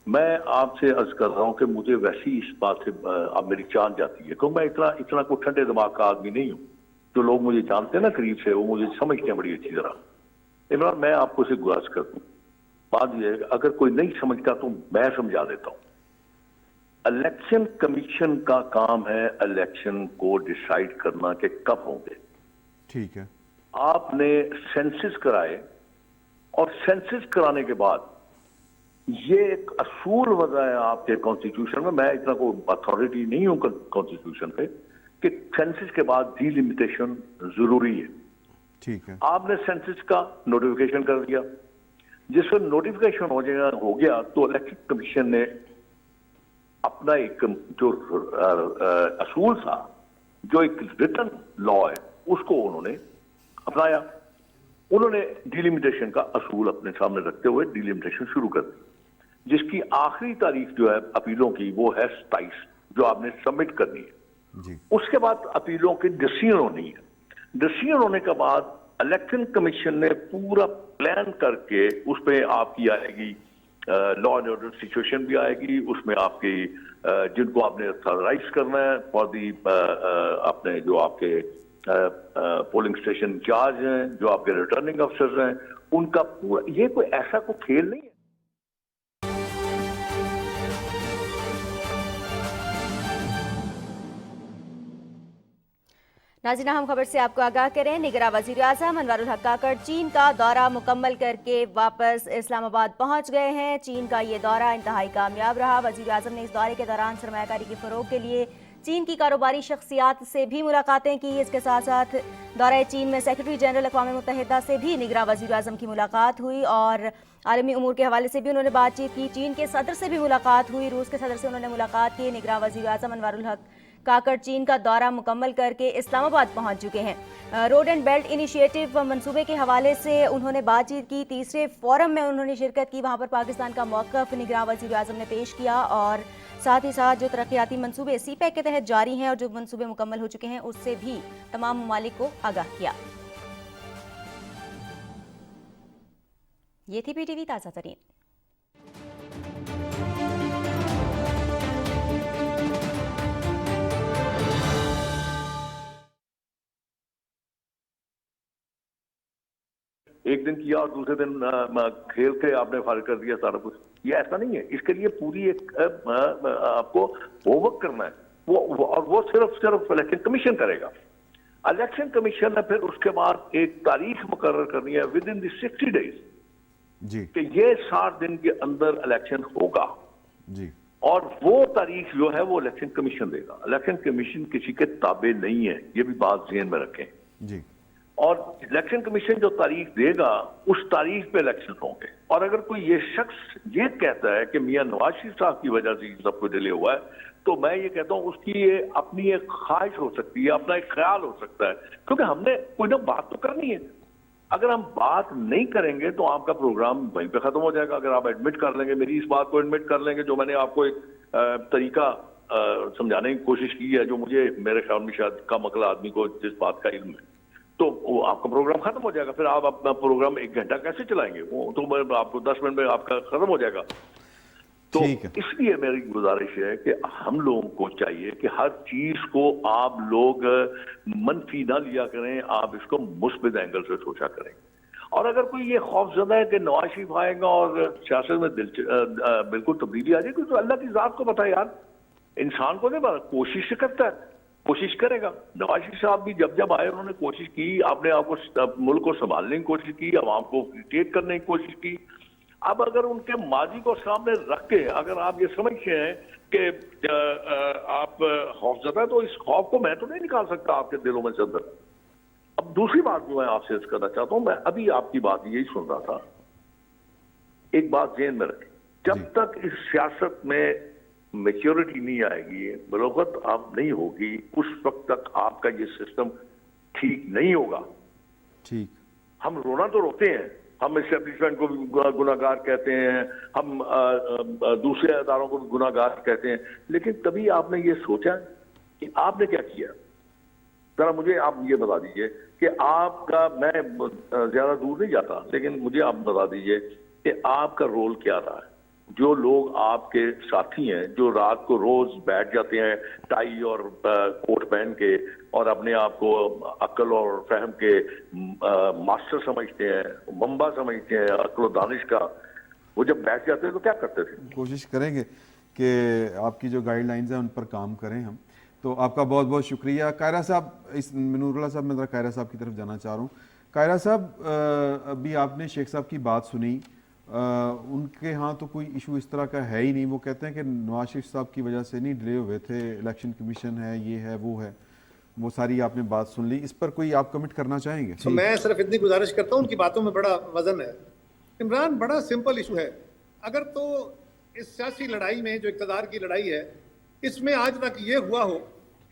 [SPEAKER 9] میں آپ سے عرض کر رہا ہوں کہ مجھے ویسی اس بات سے اب میری جان جاتی ہے, کیونکہ میں اتنا کوئی ٹھنڈے دماغ کا آدمی نہیں ہوں. جو لوگ مجھے جانتے ہیں نا قریب سے, وہ مجھے سمجھتے ہیں بڑی اچھی طرح. عمران, میں آپ کو اسے گزارش کر دوں, بات یہ ہے کہ اگر کوئی نہیں سمجھتا تو میں سمجھا دیتا ہوں. الیکشن کمیشن کا کام ہے الیکشن کو ڈیسائیڈ کرنا کہ کب ہوں گے.
[SPEAKER 1] ٹھیک ہے.
[SPEAKER 9] آپ نے سینسس کرائے, اور سینسس کرانے کے بعد یہ ایک اصول وضع ہے آپ کے کانسٹیٹیوشن میں, میں اتنا کوئی اتھارٹی نہیں ہوں کانسٹیٹیوشن پہ, کہ سینسس کے بعد ڈی لمیٹیشن ضروری ہے.
[SPEAKER 1] ٹھیک ہے.
[SPEAKER 9] آپ نے سینسس کا نوٹیفیکیشن کر دیا, جس وقت نوٹیفیکیشن ہو گیا تو الیکشن کمیشن نے اپنا ایک جو اصول تھا, جو ایک ریٹن لا ہے, اس کو انہوں نے اپنایا. انہوں نے ڈیلیمیٹیشن کا اصول اپنے سامنے رکھتے ہوئے ڈیلیمیٹیشن شروع کر دی, جس کی آخری تاریخ جو ہے اپیلوں کی وہ ہے 27, جو آپ نے سبمٹ کرنی ہے.
[SPEAKER 1] جی.
[SPEAKER 9] اس کے بعد اپیلوں کی ڈسیزن ہونی ہے. ڈسیزن ہونے کے بعد الیکشن کمیشن نے پورا پلان کر کے اس پہ آپ کی آئے گی لا اینڈ آرڈر سچویشن بھی آئے گی, اس میں آپ کی جن کو آپ نے تھرائز کرنا ہے فار دی اپنے جو آپ کے پولنگ اسٹیشن انچارج ہیں, جو آپ کے ریٹرننگ افسرز ہیں, ان کا پورا, یہ کوئی ایسا کوئی کھیل نہیں ہے.
[SPEAKER 10] ناظرین, ہم خبر سے آپ کو آگاہ کریں. نگراں وزیر اعظم انوار الحق کاکڑ چین کا دورہ مکمل کر کے واپس اسلام آباد پہنچ گئے ہیں. چین کا یہ دورہ انتہائی کامیاب رہا. وزیر اعظم نے اس دورے کے دوران سرمایہ کاری کے فروغ کے لیے چین کی کاروباری شخصیات سے بھی ملاقاتیں کی. اس کے ساتھ ساتھ دورہ چین میں سیکرٹری جنرل اقوام متحدہ سے بھی نگراں وزیر اعظم کی ملاقات ہوئی, اور عالمی امور کے حوالے سے بھی انہوں نے بات چیت کی. چین کے صدر سے بھی ملاقات ہوئی, روس کے صدر سے انہوں نے ملاقات کی. نگراں وزیر اعظم انوار الحق کاکڑ چین کا دورہ مکمل کر کے اسلام آباد پہنچ چکے ہیں. روڈ اینڈ بیلٹ انیشیٹو منصوبے کے حوالے سے انہوں نے بات چیت کی. تیسرے فورم میں انہوں نے شرکت کی, وہاں پر پاکستان کا موقف نگراں وزیر اعظم نے پیش کیا, اور ساتھ ہی ساتھ جو ترقیاتی منصوبے سی پیک کے تحت جاری ہیں اور جو منصوبے مکمل ہو چکے ہیں اس سے بھی تمام ممالک کو آگاہ کیا. یہ تھی پی ٹی وی تازہ ترین.
[SPEAKER 9] ایک دن کیا اور دوسرے دن کھیل کے آپ نے فارغ کر دیا سارا کچھ, یہ ایسا نہیں ہے. اس کے لیے پوری ایک آپ کو ہوم ورک کرنا ہے, اور وہ صرف الیکشن کمیشن کرے گا. الیکشن کمیشن نے پھر اس کے بعد ایک تاریخ مقرر کرنی ہے ود ان دی 60 days,
[SPEAKER 1] جی,
[SPEAKER 9] کہ یہ 60 دن کے اندر الیکشن ہوگا.
[SPEAKER 1] جی.
[SPEAKER 9] اور وہ تاریخ جو ہے وہ الیکشن کمیشن دے گا. الیکشن کمیشن کسی کے تابع نہیں ہے, یہ بھی بات ذہن میں رکھیں.
[SPEAKER 1] جی
[SPEAKER 9] اور الیکشن کمیشن جو تاریخ دے گا اس تاریخ پہ الیکشن ہوں گے. اور اگر کوئی یہ شخص یہ کہتا ہے کہ میاں نواز شریف صاحب کی وجہ سے یہ سب کچھ ڈیلے ہوا ہے, تو میں یہ کہتا ہوں اس کی یہ اپنی ایک خواہش ہو سکتی ہے, اپنا ایک خیال ہو سکتا ہے, کیونکہ ہم نے کوئی نہ بات تو کرنی ہے. اگر ہم بات نہیں کریں گے تو آپ کا پروگرام وہیں پہ ختم ہو جائے گا. اگر آپ ایڈمٹ کر لیں گے, میری اس بات کو ایڈمٹ کر لیں گے, جو میں نے آپ کو ایک طریقہ سمجھانے کی کوشش کی ہے, جو مجھے میرے خیال میں شاید کم عقل آدمی کو جس بات کا علم ہے, تو وہ آپ کا پروگرام ختم ہو جائے گا. پھر آپ اپنا پروگرام 1 گھنٹہ کیسے چلائیں گے؟ وہ تو آپ کو 10 منٹ میں آپ کا ختم ہو جائے گا. تو اس لیے میری گزارش ہے کہ ہم لوگوں کو چاہیے کہ ہر چیز کو آپ لوگ منفی نہ لیا کریں, آپ اس کو مثبت اینگل سے سوچا کریں. اور اگر کوئی یہ خوف زدہ ہے کہ نواز شریف آئے گا اور سیاست میں بالکل تبدیلی آ جائے گی, تو اللہ کی ذات کو پتہ ہے یار, انسان کو نہیں پتا, کوشش سے کرتا ہے, کوشش کرے گا. نواز شریف صاحب بھی جب آئے انہوں نے کوشش کی, اپنے آپ کو ملک کو سنبھالنے کی کوشش کی, عوام کو اریٹیٹ کرنے کی کوشش کی. اب اگر ان کے ماضی کو سامنے رکھ کے اگر آپ یہ سمجھتے ہیں کہ آپ خوفزدہ, تو اس خوف کو میں تو نہیں نکال سکتا آپ کے دلوں میں سے اندر. اب دوسری بات جو میں آپ سے عرض کرنا چاہتا ہوں, میں ابھی آپ کی بات یہی سن رہا تھا, ایک بات ذہن میں رکھیں, جب تک اس سیاست میں میچورٹی نہیں آئے گی, بلوغت آپ نہیں ہوگی, اس وقت تک آپ کا یہ سسٹم ٹھیک نہیں ہوگا.
[SPEAKER 1] ٹھیک,
[SPEAKER 9] ہم رونا تو روتے ہیں, ہم اسٹیبلشمنٹ کو بھی گناہ گار کہتے ہیں, ہم دوسرے اداروں کو بھی گناہ گار کہتے ہیں, لیکن کبھی آپ نے یہ سوچا کہ آپ نے کیا کیا؟ ذرا مجھے آپ یہ بتا دیجئے کہ آپ کا, میں زیادہ دور نہیں جاتا, لیکن مجھے آپ بتا دیجئے کہ آپ کا رول کیا رہا ہے. جو لوگ آپ کے ساتھی ہیں, جو رات کو روز بیٹھ جاتے ہیں ٹائی اور کوٹ پہن کے اور اپنے آپ کو عقل اور فہم کے ماسٹر سمجھتے ہیں, منبع سمجھتے ہیں عقل و دانش کا, وہ جب بیٹھ جاتے ہیں تو کیا کرتے تھے؟
[SPEAKER 1] کوشش کریں گے کہ آپ کی جو گائیڈ لائنز ہیں ان پر کام کریں ہم. تو آپ کا بہت بہت شکریہ. قاہرہ صاحب, نور اللہ صاحب, میں ذرا قاہرہ صاحب کی طرف جانا چاہ رہا ہوں. قاہرہ صاحب, ابھی آپ نے شیخ صاحب کی بات سنی, ان کے ہاں تو کوئی ایشو اس طرح کا ہے ہی نہیں. وہ کہتے ہیں کہ نواز شریف صاحب کی وجہ سے نہیں ڈیلے ہوئے تھے, الیکشن کمیشن ہے, یہ ہے, وہ ہے, وہ ساری آپ نے بات سن لی. اس پر کوئی آپ کمنٹ کرنا چاہیں گے؟
[SPEAKER 3] تو میں صرف اتنی گزارش کرتا ہوں, ان کی باتوں میں بڑا وزن ہے. عمران, بڑا سمپل ایشو ہے. اگر تو اس سیاسی لڑائی میں جو اقتدار کی لڑائی ہے, اس میں آج تک یہ ہوا ہو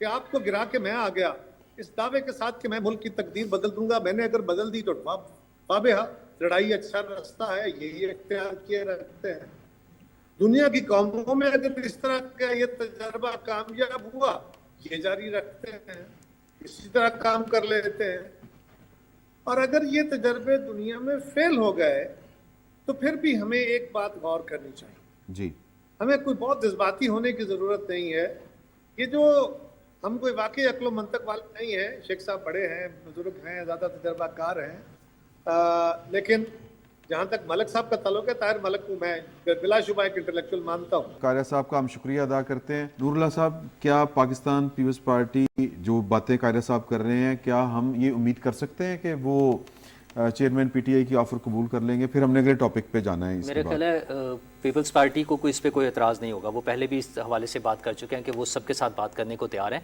[SPEAKER 3] کہ آپ کو گرا کے میں آ گیا اس دعوے کے ساتھ کہ میں ملک کی تقدیر بدل دوں گا, میں نے اگر بدل دی تو فابہا, لڑائی اچھا راستہ ہے, یہی اختیار کیے رکھتے ہیں. دنیا کی قوموں میں اگر اس طرح کا یہ تجربہ کامیاب ہوا, یہ جاری رکھتے ہیں, اسی طرح کام کر لیتے ہیں. اور اگر یہ تجربے دنیا میں فیل ہو گئے تو پھر بھی ہمیں ایک بات غور کرنی چاہیے.
[SPEAKER 1] جی,
[SPEAKER 3] ہمیں کوئی بہت جذباتی ہونے کی ضرورت نہیں ہے. یہ جو ہم کوئی واقعی عقل و منطق والے نہیں ہیں, شیخ صاحب بڑے ہیں, بزرگ ہیں, زیادہ تجربہ کار ہیں, لیکن جہاں تک ملک صاحب کا تعلق ہے, طاہر ملک کو میں بلا شبہ ایک انٹلیکچوئل مانتا ہوں.
[SPEAKER 1] قاہرہ صاحب کا ہم شکریہ ادا کرتے ہیں. نور اللہ صاحب, کیا پاکستان پیپلز پارٹی جو باتیں قاہرہ صاحب کر رہے ہیں, کیا ہم یہ امید کر سکتے ہیں کہ وہ چیئرمین پی ٹی آئی کی آفر قبول کر لیں گے؟ پھر ہم نے اگلے ٹاپک پہ جانا ہے.
[SPEAKER 5] میرا خیال ہے پیپلز پارٹی کو اس پہ کوئی اعتراض نہیں ہوگا. وہ پہلے بھی اس حوالے سے بات کر چکے ہیں کہ وہ سب کے ساتھ بات کرنے کو تیار ہیں.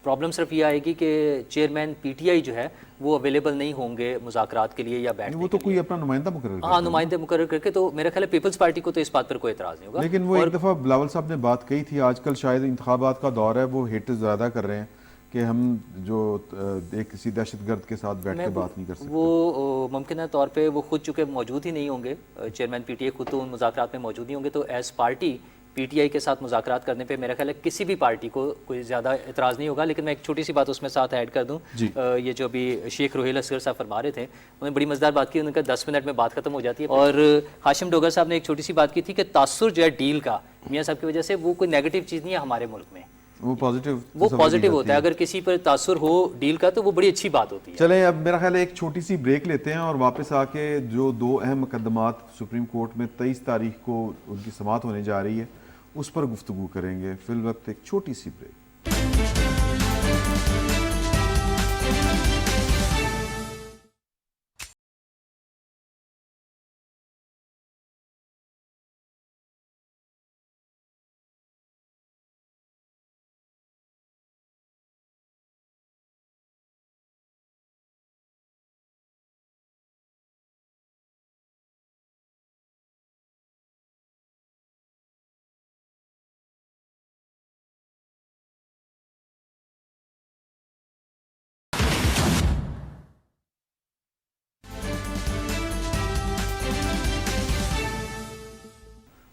[SPEAKER 5] پرابلم صرف یہ آئے گی کہ چیئرمین پی ٹی آئی جو ہے وہ اویلیبل نہیں ہوں گے مذاکرات کے لیے یا بیٹھنے کے لیے.
[SPEAKER 1] وہ تو کوئی اپنا نمائندہ مقرر کرے.
[SPEAKER 5] ہاں, نمائندے مقرر کر کے. تو میرا خیال ہے پیپلز پارٹی کو تو اس بات پر کوئی اعتراض نہیں ہوگا.
[SPEAKER 1] لیکن وہ ایک دفعہ بلاول صاحب نے بات کہی تھی, آج کل شاید انتخابات کا دور ہے, وہ ہیٹ زیادہ کر رہے ہیں کہ ہم جو ایک کسی دہشت گرد کے ساتھ بیٹھ کے بات نہیں کر سکتے.
[SPEAKER 5] وہ ممکنہ طور پہ وہ خود چونکہ موجود ہی نہیں ہوں گے, چیئرمین پی ٹی آئی خود تو ان مذاکرات میں موجود نہیں ہوں گے, تو as party P T I کے ساتھ مذاکرات کرنے پہ میرا خیال ہے کسی بھی پارٹی کو کوئی زیادہ اعتراض نہیں ہوگا. لیکن میں ایک چھوٹی سی بات اس میں ساتھ ایڈ کر دوں. یہ جو ابھی شیخ روہیل اصغر صاحب فرما رہے تھے, انہوں نے بڑی مزیدار بات کی, ان کا 10 منٹ میں بات ختم ہو جاتی ہے. اور ہاشم ڈوگر صاحب نے ایک چھوٹی سی بات کی تھی کہ تاثر جو ہے ڈیل کا میاں صاحب کی وجہ سے, وہ کوئی نیگیٹو چیز نہیں ہے ہمارے ملک میں, وہ پازیٹیو ہوتا ہے. اگر کسی پر تاثر ہو ڈیل کا تو وہ بڑی اچھی بات ہوتی ہے.
[SPEAKER 1] چلیں اب میرا خیال ہے ایک چھوٹی سی بریک لیتے ہیں اور واپس آ کے جو 2 اہم مقدمات سپریم کورٹ میں 23 تاریخ کو ان کی سماعت ہونے جا رہی ہے اس پر گفتگو کریں گے. فی الوقت ایک چھوٹی سی بریک.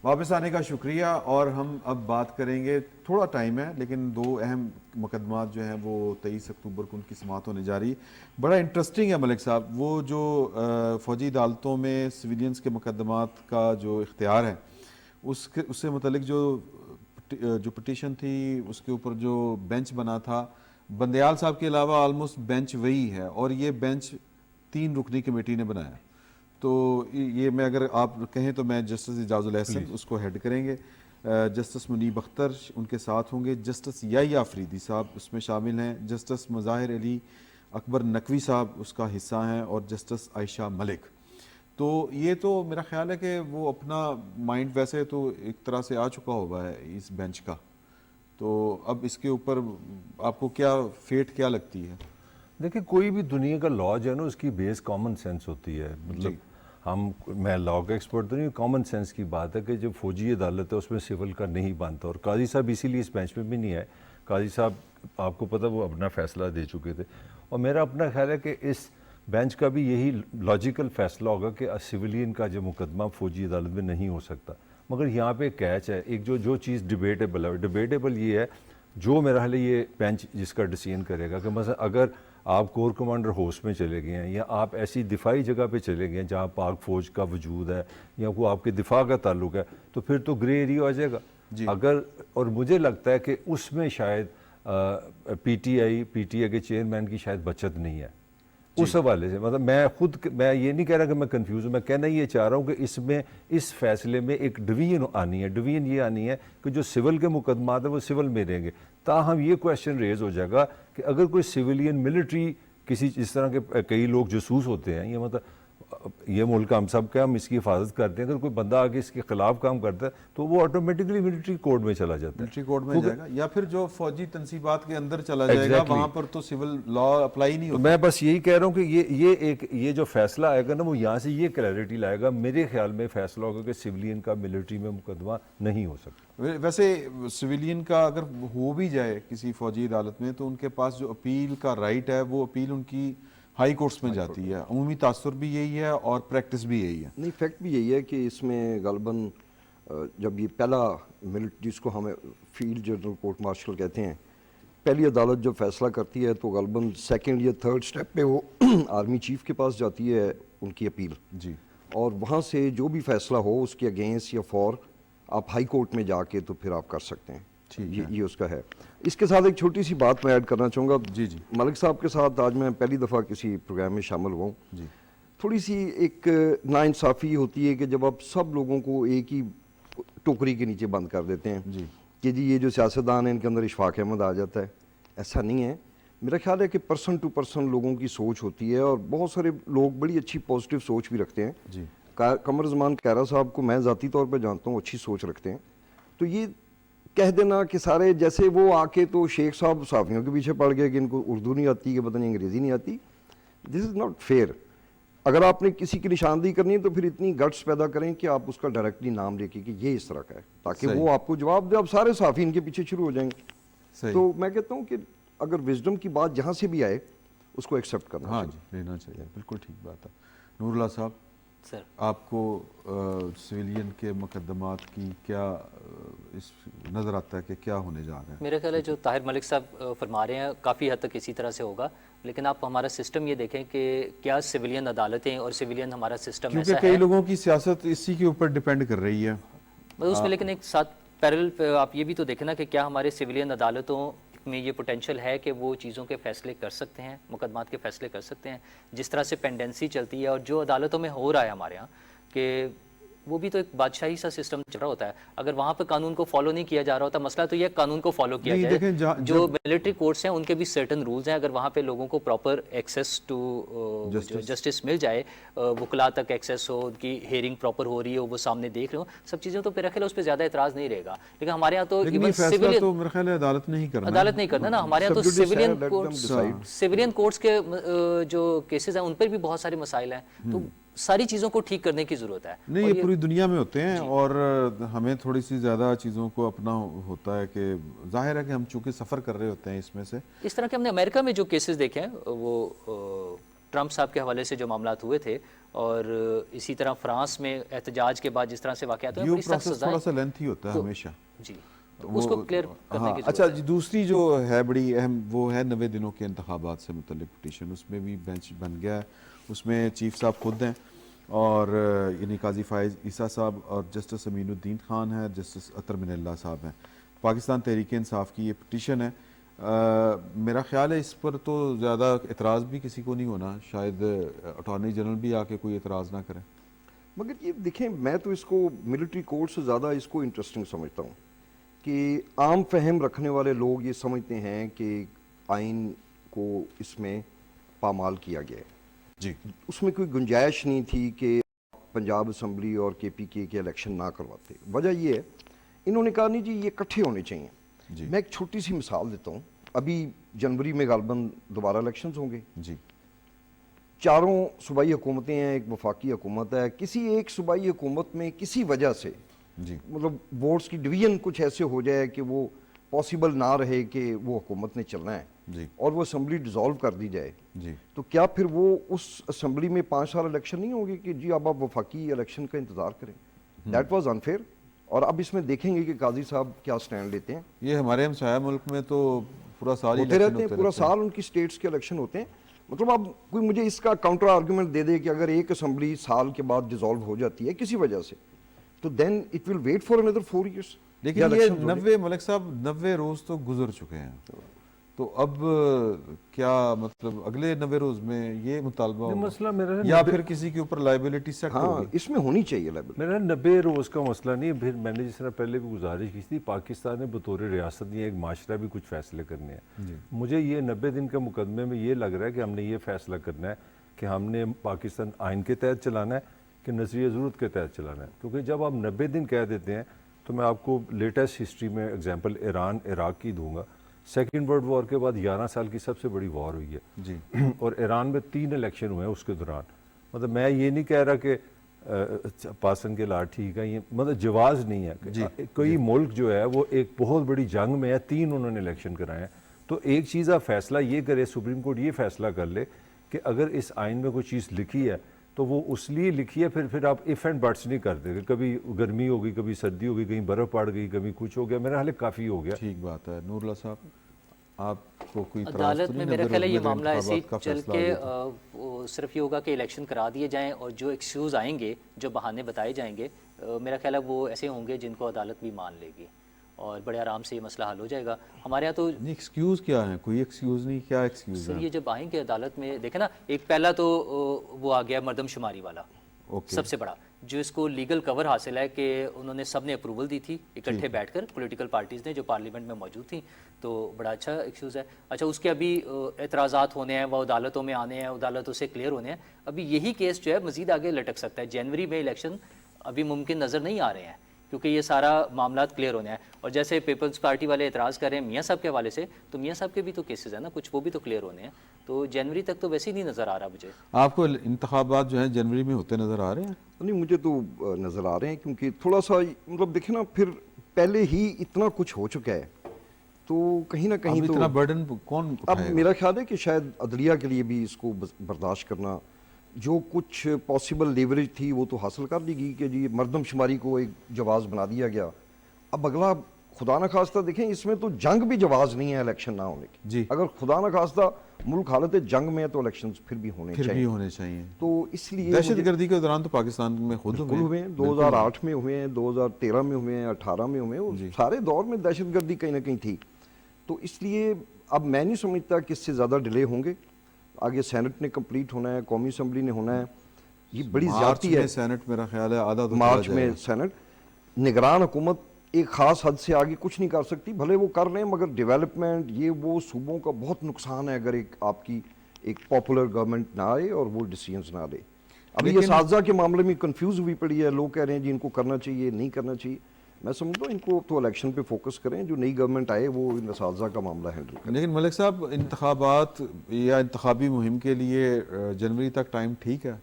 [SPEAKER 1] वापस आने का शुक्रिया। और हम अब बात करेंगे, थोड़ा टाइम है लेकिन दो अहम मुकदमात जो हैं वो 23 अक्टूबर को उनकी समाअत होने जा रही। बड़ा इंटरेस्टिंग है मलिक साहब, वो जो फ़ौजी अदालतों में सिविलियंस के मुकदमात का जो इख्तियार है उससे मुतलिक जो पटिशन थी उसके ऊपर जो बेंच बना था, बंदयाल साहब के अलावा ऑलमोस्ट बेंच वही है, और ये बेंच 3 रुकनी कमेटी ने बनाया। तो ये मैं अगर आप कहें तो मैं जस्टिस इजाजुल एहसन उसको हेड करेंगे, जस्टिस मुनीब अख्तर उनके साथ होंगे, जस्टिस याहिया अफरीदी साहब उसमें शामिल हैं, जस्टिस मज़ाहिर अली अकबर नकवी साहब उसका हिस्सा हैं, और जस्टिस आयशा मलिक। तो ये तो मेरा ख्याल है कि वो अपना माइंड वैसे तो एक तरह से आ चुका होगा है इस बेंच का, तो अब इसके ऊपर आपको क्या फेट क्या लगती है?
[SPEAKER 4] देखिए, कोई भी दुनिया का लॉ जो है ना उसकी बेस कॉमन सेंस होती है। मतलब मैं लॉ का एक्सपर्ट तो नहीं, कॉमन सेंस की बात है कि जब फौजी अदालत है उसमें सिविल का नहीं बनता, और काजी साहब इसीलिए इस बेंच में भी नहीं है। काजी साहब आपको पता वो अपना फैसला दे चुके थे, और मेरा अपना ख्याल है कि इस बेंच का भी यही लॉजिकल फैसला होगा कि सिविलियन का जो मुकदमा फौजी अदालत में नहीं हो सकता। मगर यहाँ पे कैच है, एक जो चीज़ डिबेटेबल है, डिबेटेबल ये है जो मेरा ख्याल है ये बेंच जिसका डिसीजन करेगा कि मतलब अगर आप कोर कमांडर होस्ट में चले गए हैं, या आप ऐसी दिफाई जगह पे चले गए हैं जहाँ पाक फौज का वजूद है, या कोई आपके दिफा का ताल्लुक है, तो फिर तो ग्रे एरिया आ जाएगा अगर। और मुझे लगता है कि उसमें शायद पीटीआई के चेयरमैन की शायद बचत नहीं है उस हवाले से। मतलब मैं ये नहीं कह रहा कि मैं कंफ्यूज हूँ, मैं कहना ये चाह रहा हूँ कि इसमें इस फैसले में एक डिवीजन आनी है। डिवीजन ये आनी है कि जो सिविल के मुकदमात है वो सिविल में रहेंगे, ताहम ये क्वेश्चन रेज हो जाएगा कि अगर कोई सिविलियन मिलिट्री किसी इस तरह के कई लोग जसूस होते हैं, ये मतलब ये मुल्क हम सब का, हम इसकी हिफाजत करते हैं, अगर कोई बंदा आगे इसके खिलाफ काम करता है तो वो ऑटोमेटिकली मिलिट्री कोड में चला जाता है,
[SPEAKER 1] मिलिट्री कोड में जाएगा, या फिर जो फौजी तनसीबात के अंदर चला जाएगा वहां पर तो सिविल लॉ अप्लाई नहीं होता।
[SPEAKER 4] मैं बस यही कह रहा हूँ कि ये जो फैसला आएगा ना वो यहाँ से ये क्लैरिटी लाएगा। मेरे ख्याल में फैसला होगा कि सिविलियन का मिलिट्री में मुकदमा नहीं हो सकता।
[SPEAKER 1] वैसे सिविलियन का अगर हो भी जाए किसी फौजी अदालत में तो उनके पास जो अपील का राइट है वो अपील उनकी हाई कोर्ट्स में जाती है। अमूमी तासुर भी यही है और प्रैक्टिस भी यही है।
[SPEAKER 2] नहीं, फैक्ट भी यही है कि इसमें गलबन जब ये पहला जिसको हमें फील्ड जनरल कोर्ट मार्शल कहते हैं, पहली अदालत जब फैसला करती है तो गलबन सेकंड या थर्ड स्टेप पे वो आर्मी चीफ के पास जाती है उनकी अपील
[SPEAKER 1] जी, और
[SPEAKER 2] वहाँ से जो भी फैसला हो उसके अगेंस्ट या फॉर आप हाई कोर्ट में जाके तो फिर आप कर सकते हैं। ये उसका है। इसके साथ एक छोटी सी बात मैं ऐड करना चाहूँगा।
[SPEAKER 1] जी
[SPEAKER 2] मलिक साहब के साथ आज मैं पहली दफ़ा किसी प्रोग्राम में शामिल हुआ हूँ।
[SPEAKER 1] जी,
[SPEAKER 2] थोड़ी सी एक नाइंसाफ़ी होती है कि जब आप सब लोगों को एक ही टोकरी के नीचे बंद कर देते हैं
[SPEAKER 1] जी
[SPEAKER 2] कि जी ये जो सियासतदान है इनके अंदर इशफाक अहमद आ जाता है। ऐसा नहीं है। मेरा ख्याल है कि पर्सन टू पर्सन लोगों की सोच होती है, और बहुत सारे लोग बड़ी अच्छी पॉजिटिव सोच भी रखते हैं।
[SPEAKER 1] जी,
[SPEAKER 2] कमर ज़मान कैरा साहब को मैं ज़ाती तौर पर जानता हूँ, अच्छी सोच रखते हैं। तो ये कह देना कि सारे जैसे वो आके तो शेख साहब साफियों के पीछे पड़ गए कि इनको उर्दू नहीं आती, कि पता नहीं अंग्रेज़ी नहीं आती, दिस इज़ नॉट फेयर। अगर आपने किसी की निशानदेही करनी है तो फिर इतनी गट्स पैदा करें कि आप उसका डायरेक्टली नाम लेके कि ये इस तरह का है, ताकि वो आपको जवाब दे। अब सारे साफी इनके पीछे शुरू हो जाएंगे। तो मैं कहता हूँ कि अगर विजडम की बात जहाँ से भी आए उसको एक्सेप्ट करना
[SPEAKER 1] हाँ जी, लेना चाहिए। बिल्कुल ठीक बात है। नूरुल्लाह साहब
[SPEAKER 5] सर,
[SPEAKER 1] आपको सिविलियन के मुकदमात की क्या इस नज़र आता है कि क्या होने जा रहा है?
[SPEAKER 5] मेरा ख्याल है जो ताहिर मलिक साहब फरमा रहे हैं काफ़ी हद तक इसी तरह से होगा, लेकिन आप हमारा सिस्टम ये देखें कि क्या सिविलियन अदालतें और सिविलियन हमारा सिस्टम
[SPEAKER 1] क्योंकि
[SPEAKER 5] ऐसा
[SPEAKER 1] कई
[SPEAKER 5] है,
[SPEAKER 1] लोगों की सियासत इसी के ऊपर डिपेंड कर रही है
[SPEAKER 5] मतलब उसमें, लेकिन एक साथ पैरेलल पे आप ये भी तो देखें ना कि क्या हमारे सिविलियन अदालतों में ये पोटेंशियल है कि वो चीज़ों के फैसले कर सकते हैं, मुकदमात के फैसले कर सकते हैं। जिस तरह से पेंडेंसी चलती है और जो अदालतों में हो रहा है हमारे यहाँ कि वो भी तो एक बादशाही सा सिस्टम चल रहा होता है। अगर वहाँ पे कानून को फॉलो नहीं किया जा रहा होता, मसला तो ये कानून को फॉलो किया जाए। जो मिलिट्री कोर्ट्स हैं उनके भी सर्टन रूल्स हैं। अगर वहाँ पे लोगों को प्रॉपर एक्सेस टू जस्टिस मिल जाए, वकला तक एक्सेस हो, उनकी हेयरिंग प्रॉपर हो रही हो, वो सामने देख रहे हो, सब चीज़ें, तो मेरा ख्याल है उस पर ज़्यादा एतराज़ नहीं रहेगा। लेकिन हमारे यहाँ तो
[SPEAKER 1] अदालत नहीं करना
[SPEAKER 5] ना, हमारे यहाँ तो सिविलियन कोर्ट्स के जो केसेस हैं उन पर भी बहुत सारे मसाइल हैं। तो सारी चीज़ों को ठीक करने की ज़रूरत है।
[SPEAKER 1] नहीं, ये पूरी दुनिया में होते हैं, और हमें थोड़ी सी ज़्यादा चीज़ों को अपना होता है कि जाहिर है कि हम चूँकि सफ़र कर रहे होते हैं इसमें से।
[SPEAKER 5] इस तरह के हमने अमेरिका में जो केसेस देखे हैं वो ٹرمپ صاحب کے حوالے سے جو معاملات ہوئے تھے اور اسی طرح فرانس میں احتجاج کے بعد جس طرح سے واقعات ہوئے
[SPEAKER 1] ڈیو
[SPEAKER 5] بڑی سخت
[SPEAKER 1] پروسیس
[SPEAKER 5] سزائیں
[SPEAKER 1] تھوڑا سا لینتھی ہوتا ہے
[SPEAKER 5] تو-
[SPEAKER 1] ہمیشہ.
[SPEAKER 5] جی تو اس کو کلیئر کرنے
[SPEAKER 1] ہاں
[SPEAKER 5] کی
[SPEAKER 1] اچھا
[SPEAKER 5] ضرورت
[SPEAKER 1] جی،
[SPEAKER 5] ہے.
[SPEAKER 1] دوسری جو ہے بڑی اہم وہ ہے 90 دنوں کے انتخابات سے متعلق پٹیشن. اس میں بھی بینچ بن گیا ہے. اس میں چیف صاحب خود ہیں اور یعنی قاضی فائز عیسیٰ صاحب اور جسٹس امین الدین خان ہے، جسٹس اطہر من اللہ صاحب ہیں. پاکستان تحریک انصاف کی یہ پٹیشن ہے. میرا خیال ہے اس پر تو زیادہ اعتراض بھی کسی کو نہیں ہونا، شاید اٹارنی جنرل بھی آ کے کوئی اعتراض نہ کریں.
[SPEAKER 2] مگر یہ دیکھیں، میں تو اس کو ملٹری کورٹ سے زیادہ اس کو انٹرسٹنگ سمجھتا ہوں کہ عام فہم رکھنے والے لوگ یہ سمجھتے ہیں کہ آئین کو اس میں پامال کیا گیا ہے.
[SPEAKER 1] جی
[SPEAKER 2] اس میں کوئی گنجائش نہیں تھی کہ پنجاب اسمبلی اور کے پی کے الیکشن نہ کرواتے. وجہ یہ ہے انہوں نے کہا نہیں جی یہ اکٹھے ہونے چاہیے.
[SPEAKER 1] جی
[SPEAKER 2] میں ایک چھوٹی سی مثال دیتا ہوں. ابھی جنوری میں غالباً دوبارہ الیکشنز ہوں گے.
[SPEAKER 1] جی
[SPEAKER 2] چاروں صوبائی حکومتیں ہیں، ایک وفاقی حکومت ہے. کسی ایک صوبائی حکومت میں کسی وجہ سے
[SPEAKER 1] جی
[SPEAKER 2] مطلب ووٹس کی ڈویژن کچھ ایسے ہو جائے کہ وہ پاسبل نہ رہے کہ وہ حکومت نے چلنا ہے
[SPEAKER 1] جی
[SPEAKER 2] اور وہ اسمبلی ڈیزالو کر دی جائے،
[SPEAKER 1] جی
[SPEAKER 2] تو کیا پھر وہ اس اسمبلی میں 5 سال الیکشن نہیں ہوگی کہ جی اب آپ وفاقی الیکشن کا انتظار کریں؟ That was unfair. اور اب اس میں دیکھیں گے کہ قاضی صاحب کیا سٹینڈ لیتے ہیں.
[SPEAKER 1] یہ ہمارے ہمسایہ ملک میں تو پورا سال ہی
[SPEAKER 2] ہوتے
[SPEAKER 1] الیکشن
[SPEAKER 2] رہتے ہیں، پورا سال ان کی سٹیٹس کے الیکشن ہوتے ہیں. مطلب اب کوئی مجھے اس کا کاؤنٹر آرگومنٹ دے دے کہ اگر ایک اسمبلی سال کے بعد ڈیزالو ہو جاتی ہے کسی وجہ سے تو then it will wait for اندر 4 ایئرس.
[SPEAKER 1] لیکن یہ 90 ملک صاحب 90 روز تو گزر چکے ہیں، تو اب کیا مطلب اگلے 90 روز میں یہ مطالبہ ہوگا
[SPEAKER 4] مسئلہ میرا ہے
[SPEAKER 1] یا پھر کسی کے اوپر لائبلٹی سیٹ
[SPEAKER 2] ہاں
[SPEAKER 1] ہوگی؟
[SPEAKER 2] اس میں ہونی چاہیے لیبل.
[SPEAKER 4] میرا 90 روز کا مسئلہ نہیں ہے. پھر میں نے جس طرح پہلے بھی گزارش کی تھی، پاکستان نے بطور ریاست یا ایک معاشرہ بھی کچھ فیصلے کرنے ہیں. مجھے یہ 90 دن کا مقدمے میں یہ لگ رہا ہے کہ ہم نے یہ فیصلہ کرنا ہے کہ ہم نے پاکستان آئین کے تحت چلانا ہے کہ نظریہ ضرورت کے تحت چلانا ہے. کیونکہ جب آپ 90 دن کہہ دیتے ہیں تو میں آپ کو لیٹسٹ ہسٹری میں اگزامپل ایران عراق کی دوں گا. سیکنڈ ورلڈ وار کے بعد 11 سال کی سب سے بڑی وار ہوئی ہے
[SPEAKER 1] جی
[SPEAKER 4] اور ایران میں 3 الیکشن ہوئے ہیں اس کے دوران. مطلب میں یہ نہیں کہہ رہا کہ پاسن کے لاٹ ٹھیک ہے، یہ مطلب جواز نہیں ہے. کوئی ملک جو ہے وہ ایک بہت بڑی جنگ میں ہے، 3 انہوں نے الیکشن کرائے ہیں. تو ایک چیز آپ فیصلہ یہ کرے، سپریم کورٹ یہ فیصلہ کر لے کہ اگر اس آئین میں کوئی چیز لکھی ہے تو وہ اس لیے لکھی ہے، پھر آپ ایف اینڈ بٹس نہیں کرتے کہ کبھی گرمی ہوگی، کبھی سردی ہوگی، کہیں برف پڑ گئی، کبھی کچھ ہو گیا. میرا حال کافی ہو گیا.
[SPEAKER 1] ٹھیک بات ہے. نور اللہ صاحب آپ کو کوئی اعتراض
[SPEAKER 5] عدالت
[SPEAKER 1] تو
[SPEAKER 5] میں
[SPEAKER 1] نہیں؟
[SPEAKER 5] میرا
[SPEAKER 1] 90
[SPEAKER 5] خیال ہے
[SPEAKER 1] روز
[SPEAKER 5] یہ
[SPEAKER 1] میں
[SPEAKER 5] معاملہ ایسے ہی
[SPEAKER 1] انتخابات کا
[SPEAKER 5] چل
[SPEAKER 1] فیصلہ
[SPEAKER 5] کے
[SPEAKER 1] آ گیا.
[SPEAKER 5] صرف یہ ہوگا کہ الیکشن کرا دیے جائیں اور جو ایکسکیوز آئیں گے، جو بہانے بتائے جائیں گے، میرا خیال ہے وہ ایسے ہوں گے جن کو عدالت بھی مان لے گی اور بڑے آرام سے یہ مسئلہ حل ہو جائے گا. ہمارے یہاں تو
[SPEAKER 1] نہیں ایکسکیوز کیا ہے؟ کوئی ایکسکیوز نہیں. کیا ایکسکیوز
[SPEAKER 5] سر
[SPEAKER 1] ہے؟
[SPEAKER 5] یہ جب آئیں گے عدالت میں دیکھیں نا، ایک پہلا تو وہ آ گیا مردم شماری والا، سب سے بڑا جو اس کو لیگل کور حاصل ہے کہ انہوں نے سب نے اپروول دی تھی اکٹھے بیٹھ کر، پولیٹیکل پارٹیز نے جو پارلیمنٹ میں موجود تھیں. تو بڑا اچھا ایکسکیوز ہے. اچھا اس کے ابھی اعتراضات ہونے ہیں، وہ عدالتوں میں آنے ہیں، عدالتوں سے کلیئر ہونے ہیں. ابھی یہی کیس جو ہے مزید آگے لٹک سکتا ہے. جنوری میں الیکشن ابھی ممکن نظر نہیں آ رہے ہیں کیونکہ یہ سارا معاملات کلیئر ہونے ہیں. اور جیسے پیپلز پارٹی والے اعتراض کر رہے ہیں میاں صاحب کے حوالے سے، تو میاں صاحب کے بھی تو کیسز ہیں نا کچھ، وہ بھی تو کلیئر ہونے ہیں. تو جنوری تک تو ویسے ہی نہیں نظر آ رہا مجھے.
[SPEAKER 1] آپ کو انتخابات جو ہیں جنوری میں ہوتے نظر آ رہے ہیں؟
[SPEAKER 2] نہیں مجھے تو نظر آ رہے ہیں کیونکہ تھوڑا سا مطلب دیکھیں نا، پھر پہلے ہی اتنا کچھ ہو چکا ہے تو کہیں نہ کہیں تو
[SPEAKER 1] اتنا برڈن کون
[SPEAKER 2] اب
[SPEAKER 1] اٹھائے گا؟
[SPEAKER 2] میرا خیال ہے کہ شاید عدلیہ کے لیے بھی اس کو برداشت کرنا، جو کچھ پاسبل لیوریج تھی وہ تو حاصل کر لی گئی کہ جی مردم شماری کو ایک جواز بنا دیا گیا. اب اگلا خدا نہ خواستہ دیکھیں اس میں تو جنگ بھی جواز نہیں ہے الیکشن نہ ہونے کی.
[SPEAKER 1] جی
[SPEAKER 2] اگر خدا نہ خواستہ ملک حالت جنگ میں ہے تو الیکشنز پھر بھی ہونے
[SPEAKER 1] پھر بھی
[SPEAKER 2] چاہیے.
[SPEAKER 1] ہونے چاہیے.
[SPEAKER 2] تو اس لیے
[SPEAKER 1] دہشت گردی کے دوران تو پاکستان میں خود
[SPEAKER 2] ہوئے ہیں، 2008 میں ہوئے ہیں، 2013 میں ہوئے ہیں، 18 میں ہوئے ہیں. سارے دور میں دہشت گردی کہیں نہ کہیں تھی. تو اس لیے اب میں نہیں سمجھتا کہ اس سے زیادہ ڈیلے ہوں گے. آگے سینٹ نے کمپلیٹ ہونا ہے، قومی اسمبلی نے ہونا ہے. یہ بڑی زیادتی ہے.
[SPEAKER 1] سینٹ میرا خیال ہے آدھا تو
[SPEAKER 2] مارچ میں سینٹ نگران حکومت ایک خاص حد سے آگے کچھ نہیں کر سکتی. بھلے وہ کر رہے ہیں مگر ڈیولپمنٹ یہ وہ صوبوں کا بہت نقصان ہے اگر ایک آپ کی ایک پاپولر گورنمنٹ نہ آئے اور وہ ڈیسیجنز نہ لے. ابھی یہ اساتذہ کے معاملے میں کنفیوز ہوئی پڑی ہے. لوگ کہہ رہے ہیں جی ان کو کرنا چاہیے، نہیں کرنا چاہیے. میں سمجھتا ہوں ان کو تو الیکشن پہ فوکس کریں، جو نئی گورنمنٹ آئے وہ ان اساتذہ کا معاملہ ہینڈل کریں.
[SPEAKER 1] لیکن ملک صاحب انتخابات یا انتخابی مہم کے لیے جنوری تک ٹائم ٹھیک ہے،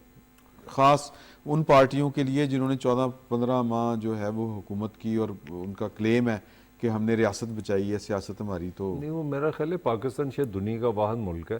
[SPEAKER 1] خاص ان پارٹیوں کے لیے جنہوں نے 14-15 ماہ جو ہے وہ حکومت کی اور ان کا کلیم ہے کہ ہم نے ریاست بچائی ہے، سیاست ہماری تو
[SPEAKER 4] نہیں. وہ میرا خیال ہے پاکستان شاید دنیا کا واحد ملک ہے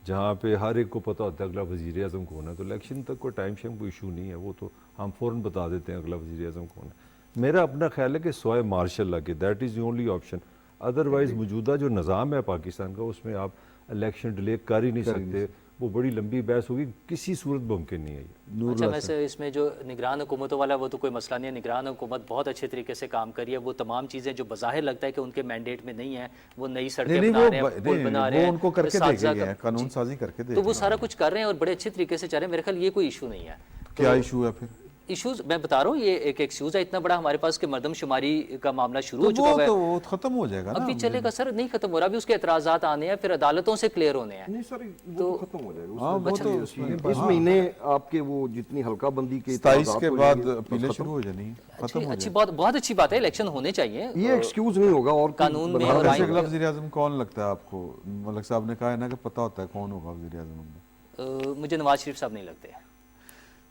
[SPEAKER 4] جہاں پہ ہر ایک کو پتہ ہوتا ہے اگلا وزیر اعظم کون ہے. تو الیکشن تک کوئی ٹائم شیم کوئی ایشو نہیں ہے, وہ تو ہم فوراً بتا دیتے ہیں اگلا وزیر اعظم کون ہے. میرا اپنا خیال ہے کہ سوائے مارشل لا کے that is the only option. Otherwise موجودہ جو نظام ہے پاکستان کا اس میں آپ الیکشن ڈیلے کر ہی نہیں سکتے. وہ بڑی لمبی بحث ہوگی, کسی صورت ممکن نہیں ہے یہ.
[SPEAKER 5] اچھا ویسے اس میں جو نگران حکومتوں والا وہ تو کوئی مسئلہ نہیں ہے, نگران حکومت بہت اچھے طریقے سے کام کری ہے. وہ تمام چیزیں جو بظاہر لگتا ہے کہ ان کے مینڈیٹ میں نہیں ہیں, وہ نئی سڑکیں بنا رہے ہیں, پل بنا رہے ہیں,
[SPEAKER 1] ان کو کر کے دیکھے گئے ہیں, قانون سازی کر کے دیکھے.
[SPEAKER 5] تو وہ سارا کچھ کر رہے ہیں اور بڑے اچھے طریقے سے چل رہے ہیں. میرے خیال یہ کوئی ایشو نہیں ہے.
[SPEAKER 1] کیا ایشو ہے پھر؟
[SPEAKER 5] ایشوز میں بتا رہا ہوں, یہ ایک ایکسکیوز ہے اتنا بڑا ہمارے پاس کہ مردم شماری کا معاملہ شروع ہو چکا ہوا ہے.
[SPEAKER 1] وہ ختم ہو جائے گا نا,
[SPEAKER 5] ابھی چلے گا سر, نہیں ختم ہو رہا, ابھی اس کے اعتراضات آنے ہیں, پھر عدالتوں سے کلیئر ہونے ہیں.
[SPEAKER 2] نہیں سر وہ ختم ہو جائے گا.
[SPEAKER 1] ہاں وہ تو
[SPEAKER 2] اس مہینے آپ کے وہ جتنی حلقہ بندی کے
[SPEAKER 1] 27 کے بعد اپیلیں شروع ہو جانی ہیں, ختم ہو
[SPEAKER 5] اچھی بات, بہت اچھی بات ہے, الیکشن ہونے چاہیے.
[SPEAKER 2] یہ ایکسکیوز نہیں ہوگا. اور
[SPEAKER 5] قانون میں اور
[SPEAKER 1] ویسے اگلا وزیر اعظم کون لگتا ہے آپ کو؟ ملک صاحب نے کہا ہے نا کہ پتہ ہوتا ہے کون ہوگا وزیر اعظم.
[SPEAKER 5] مجھے نواز شریف صاحب نہیں لگتے.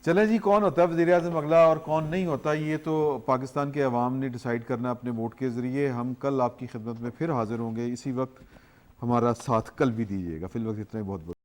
[SPEAKER 1] چلیں جی, کون ہوتا ہے وزیر اعظم اگلا اور کون نہیں ہوتا یہ تو پاکستان کے عوام نے ڈیسائیڈ کرنا اپنے ووٹ کے ذریعے. ہم کل آپ کی خدمت میں پھر حاضر ہوں گے اسی وقت, ہمارا ساتھ کل بھی دیجیے گا. فی الوقت اتنا ہی, بہت بہت